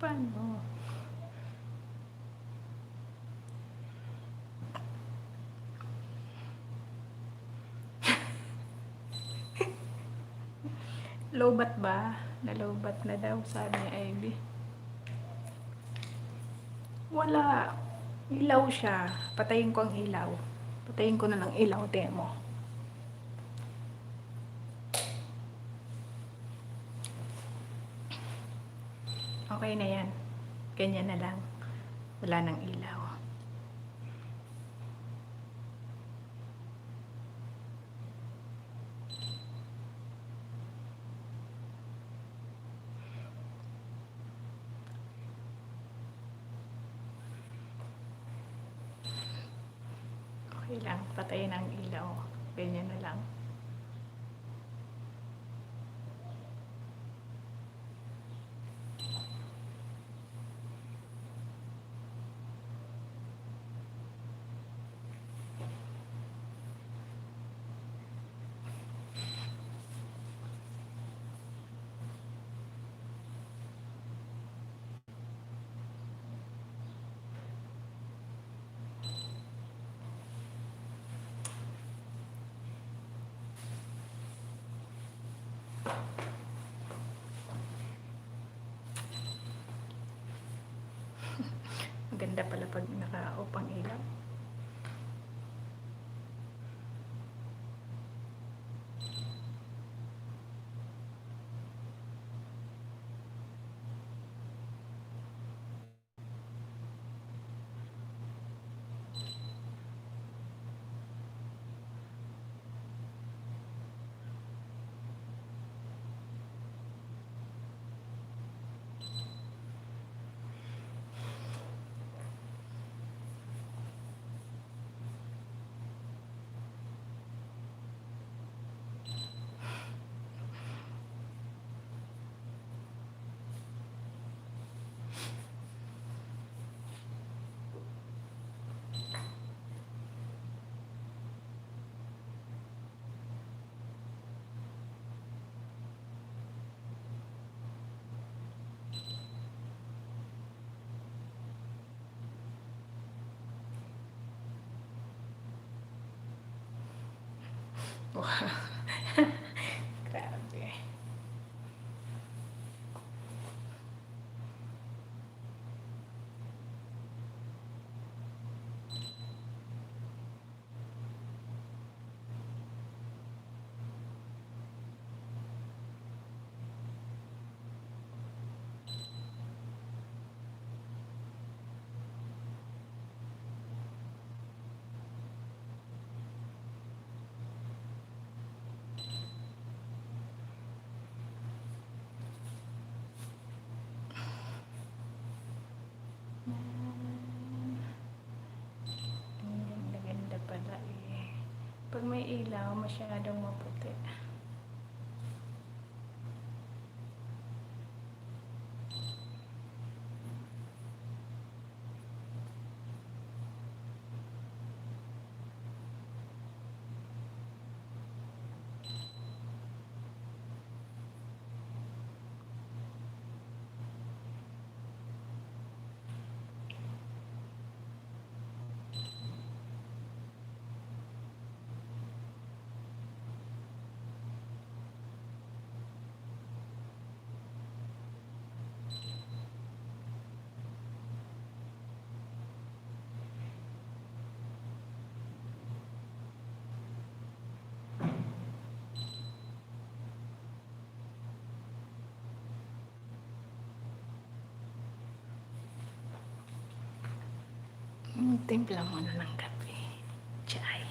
Paano? Lobat ba? Nalobat na daw, sabi ni Ivy. Wala. Ilaw siya. Patayin ko ang ilaw. Patayin ko na ng ilaw, Temo. Okay na yan. Ganyan na lang. Wala nang ilaw. Okay lang. Patayin ang ilaw. Ganyan na lang. Maganda pala pag naka-off ang ilaw. Wow. Grabe. Ang ganda pala eh. Pag may ilaw, masyadong maputi. Timpla muna ng kape. Chai.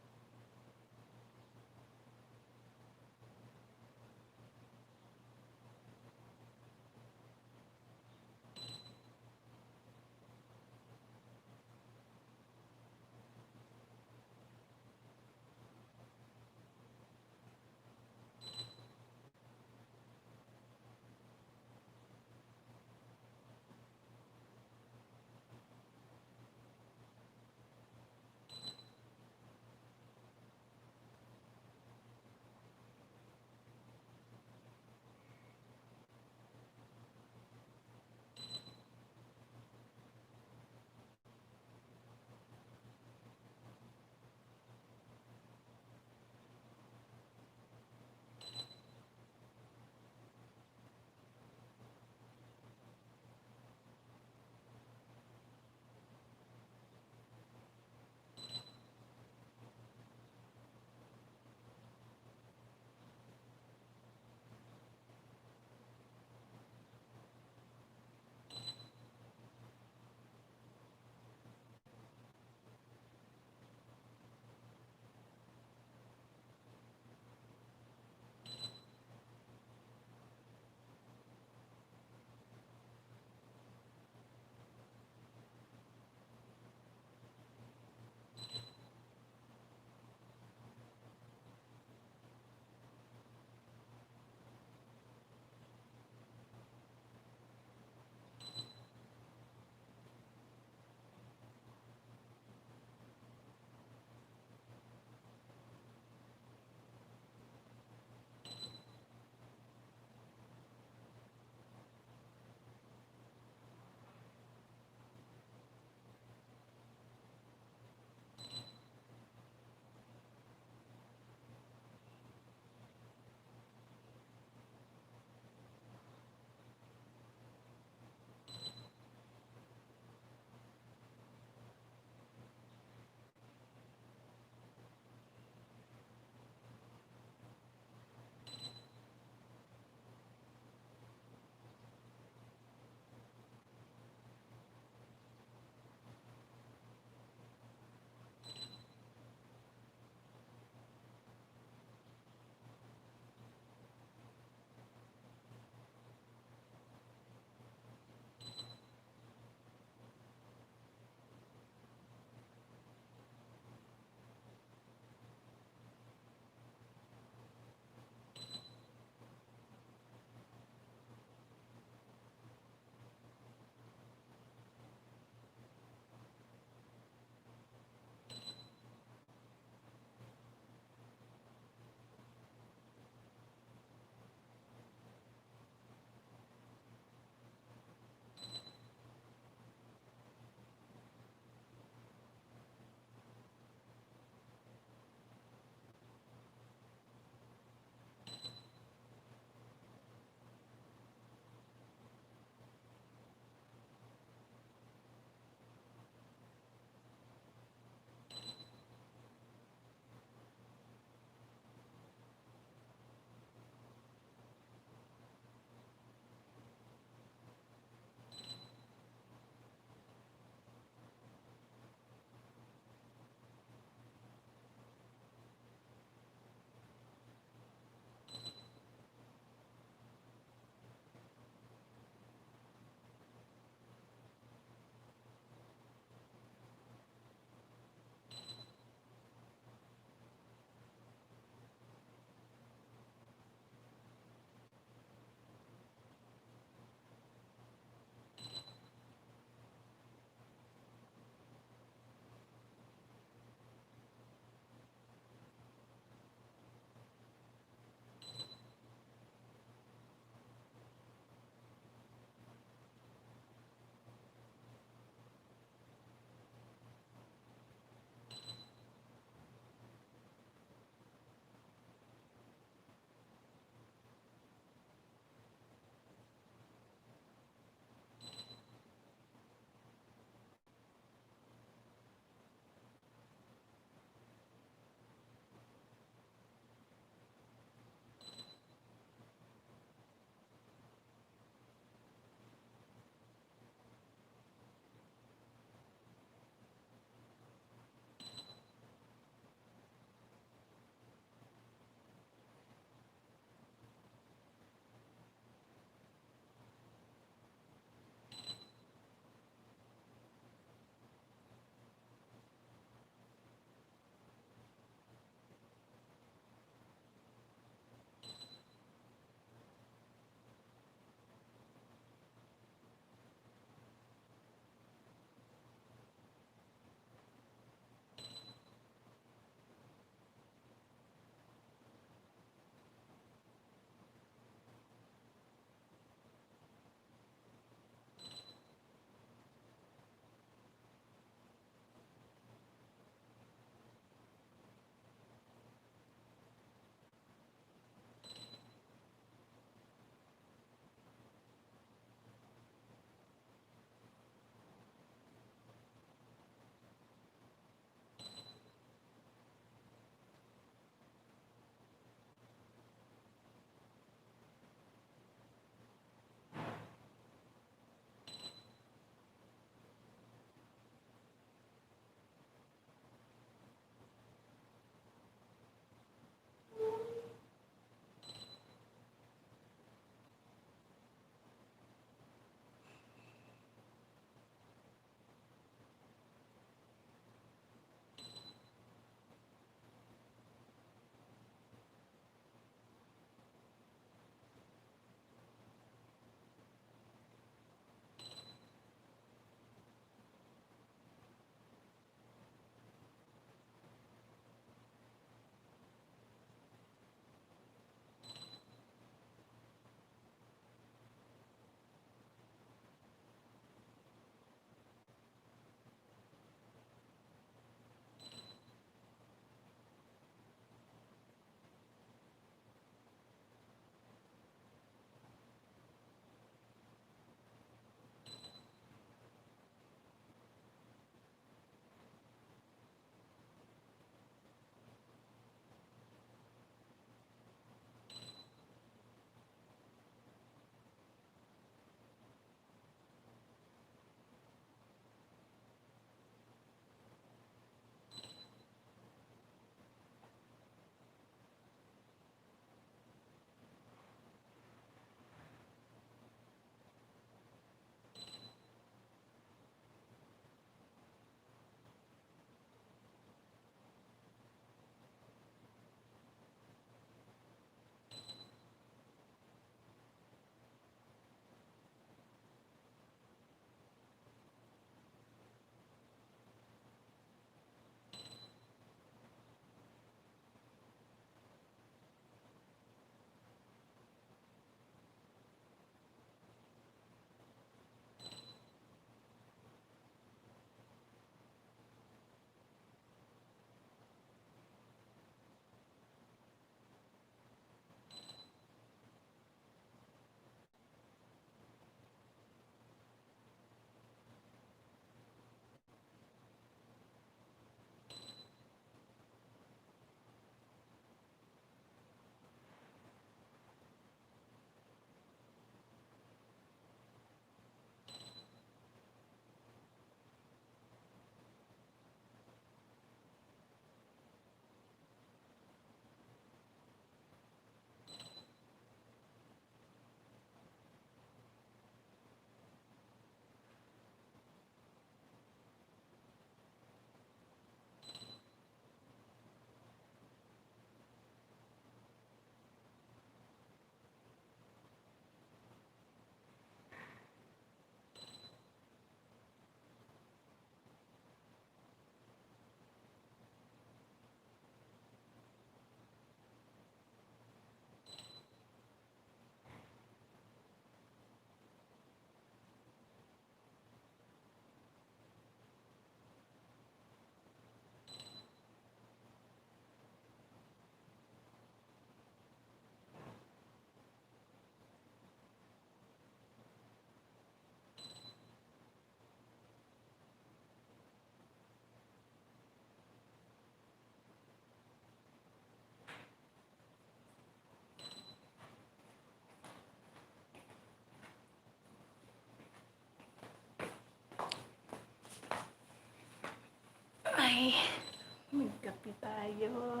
Magkape tayo.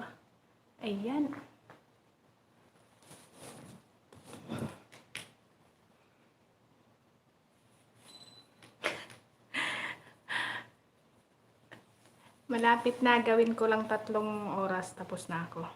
Ayan. Malapit na, gawin ko lang 3 oras tapos na ako.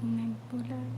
Nagbulag.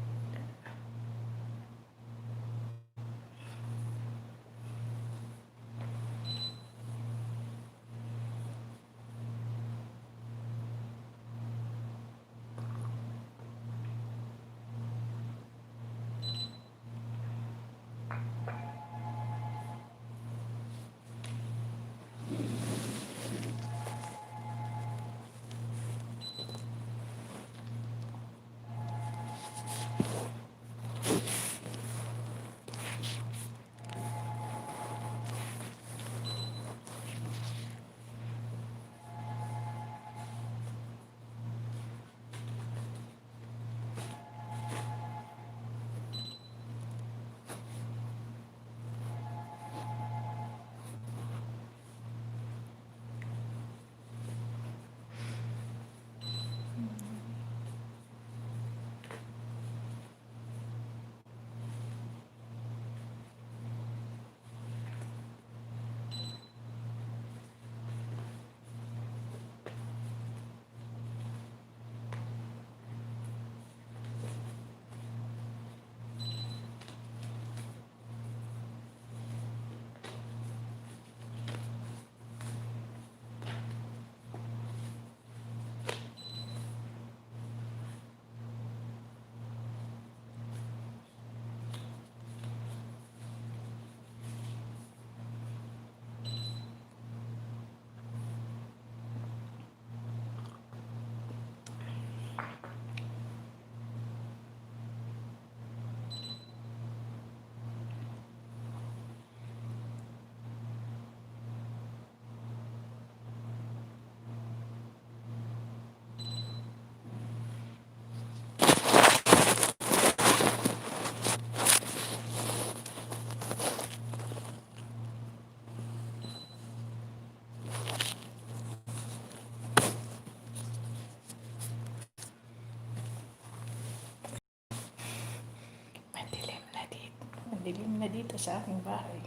Madilim na dito sa aking bahay.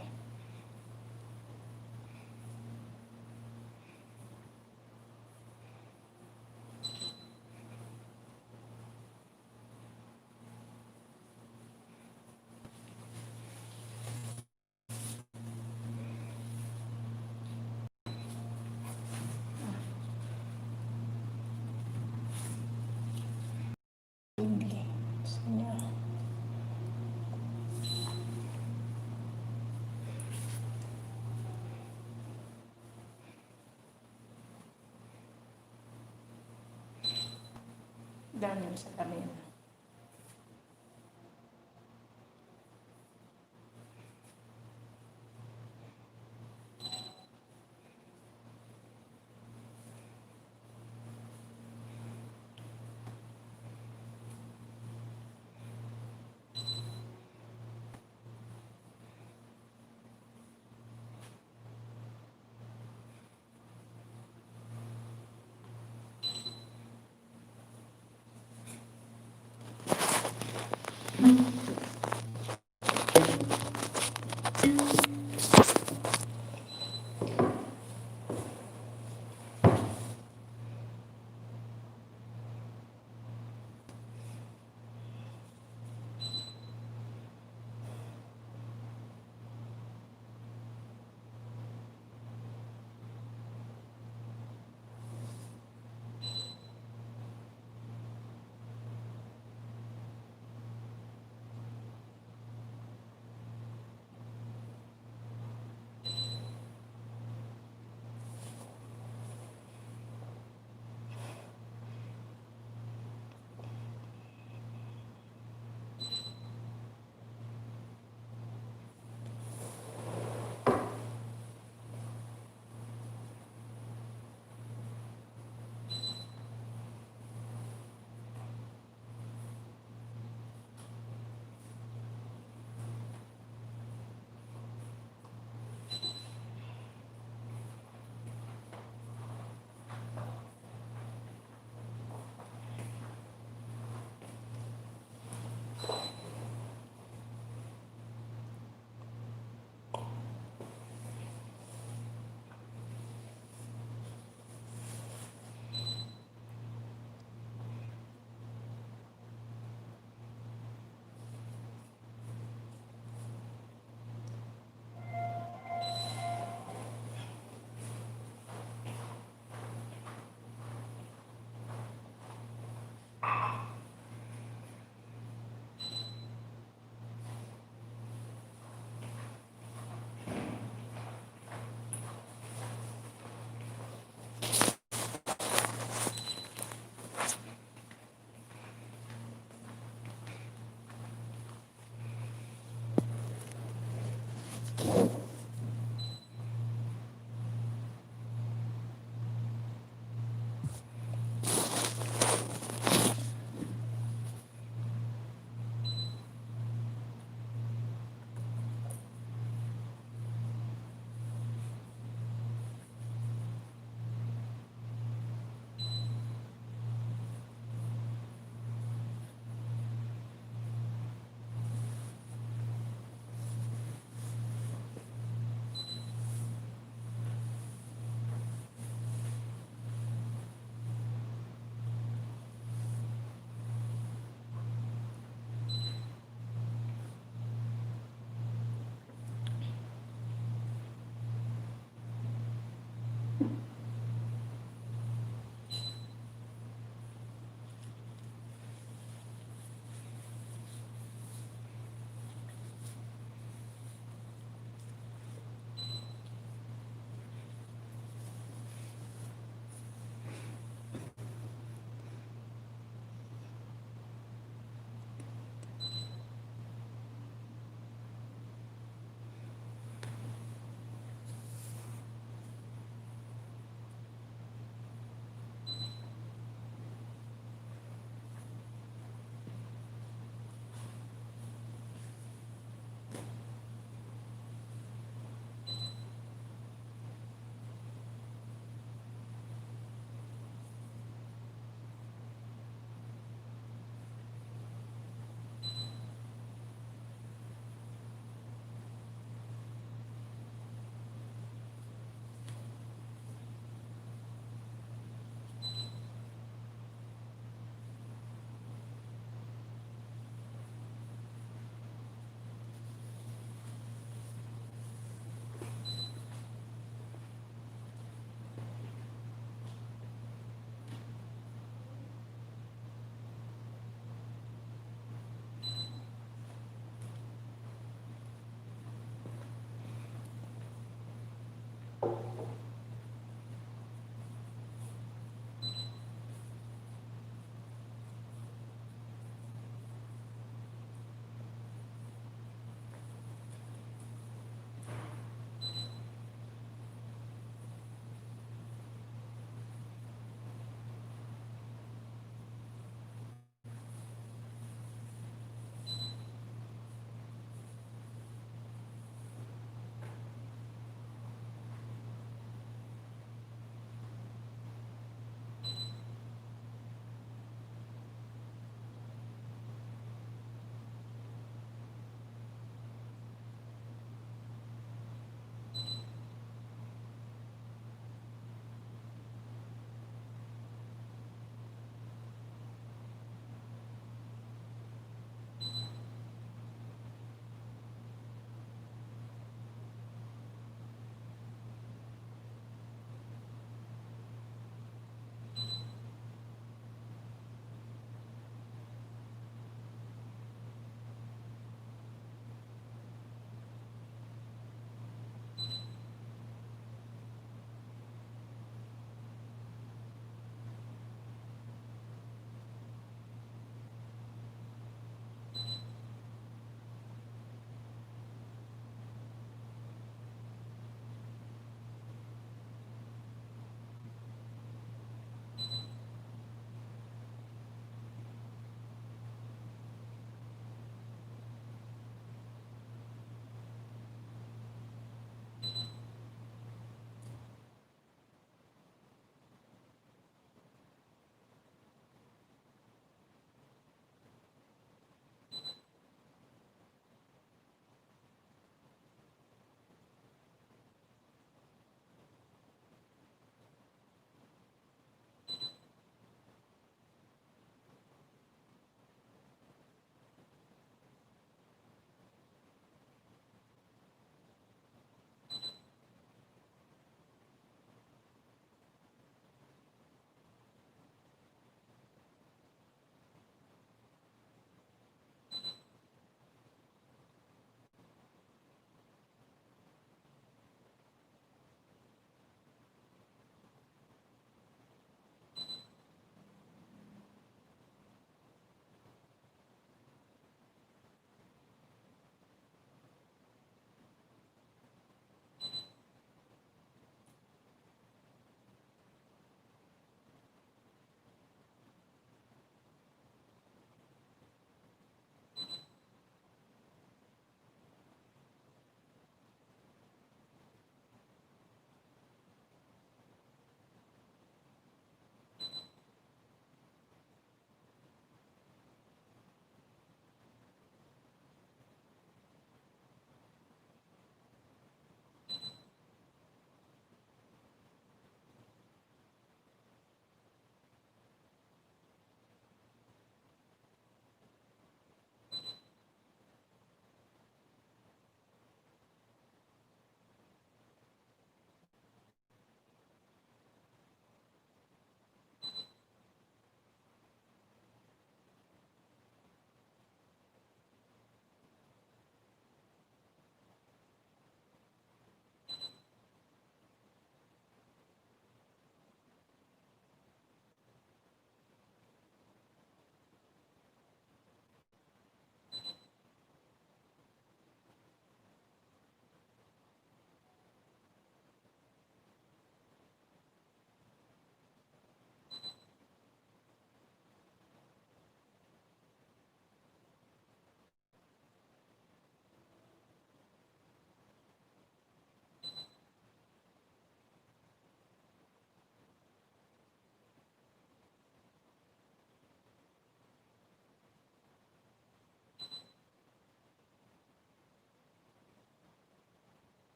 Dami yung salamin.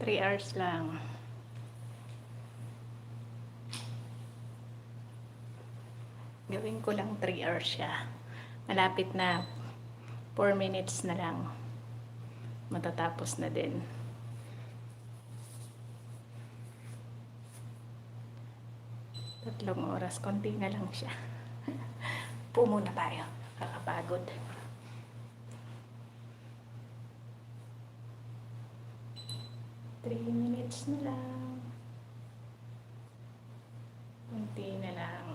3 hours lang. Gawin ko lang 3 hours siya. Malapit na. 4 minutes na lang. Matatapos na din. Tatlong oras. Konti na lang siya. Upo muna tayo. Kakapagod. Three minutes na lang. Konti na lang.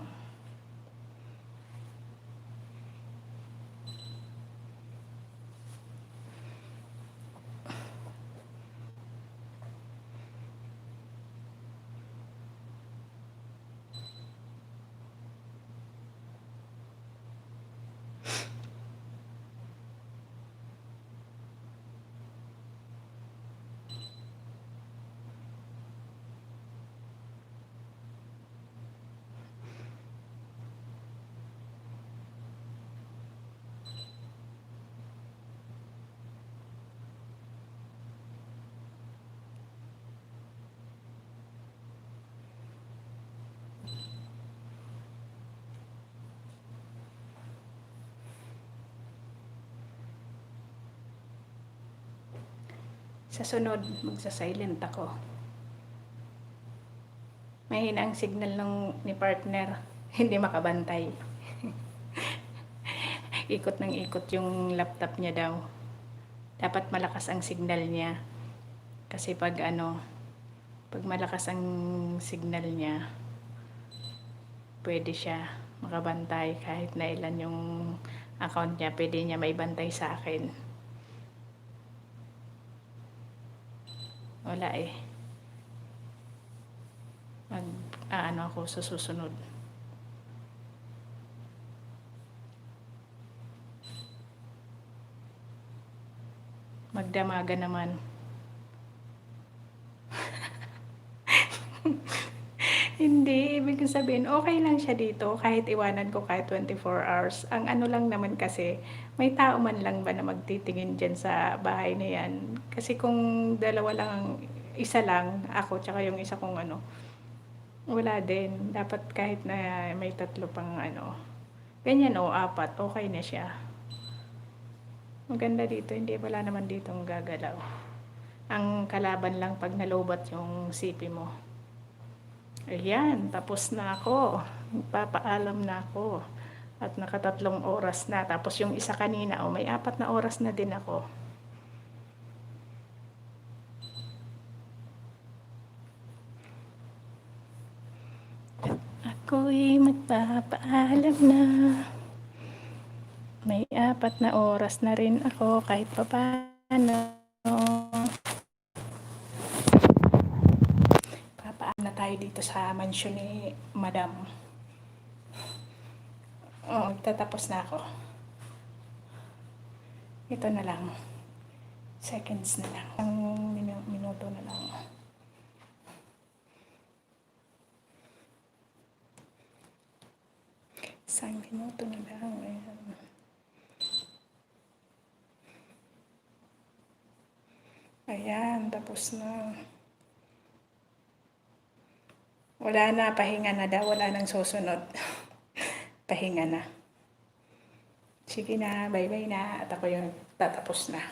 Sa sunod, magsa-silent ako. Mahina ang signal ni partner. Hindi makabantay. Ikot ng ikot yung laptop niya daw. Dapat malakas ang signal niya. Kasi pag malakas ang signal niya, pwede siya makabantay kahit na ilan yung account niya. Pwede niya maibantay sa akin. Wala eh. Ako sa susunod. Magdamaga naman. Hindi, ibig sabihin, okay lang siya dito kahit iwanan ko kahit 24 hours. Ang lang naman kasi, may tao man lang ba na magtitingin dyan sa bahay na yan? Kasi kung dalawa lang, isa lang, ako tsaka yung isa kong wala din. Dapat kahit na may tatlo pang ganyan apat, okay na siya. Maganda dito, hindi wala naman ditong gagalaw. Ang kalaban lang pag nalobat yung sipi mo. Ayan, tapos na ako. Papaalam na ako. At nakatatlong oras na. Tapos yung isa kanina, may 4 na oras na din ako. Ako'y magpapaalam na. May 4 na oras na rin ako kahit papaano. Tayo dito sa mansion ni Madam. Tatapos na ako. Ito na lang. Seconds na lang. Ang minuto na lang. Isang minuto na lang. Ayan. Ayan, tapos na. Wala na, pahinga na daw. Wala nang susunod. Pahinga na. Sige na, bye-bye na. At ako yung tatapos na.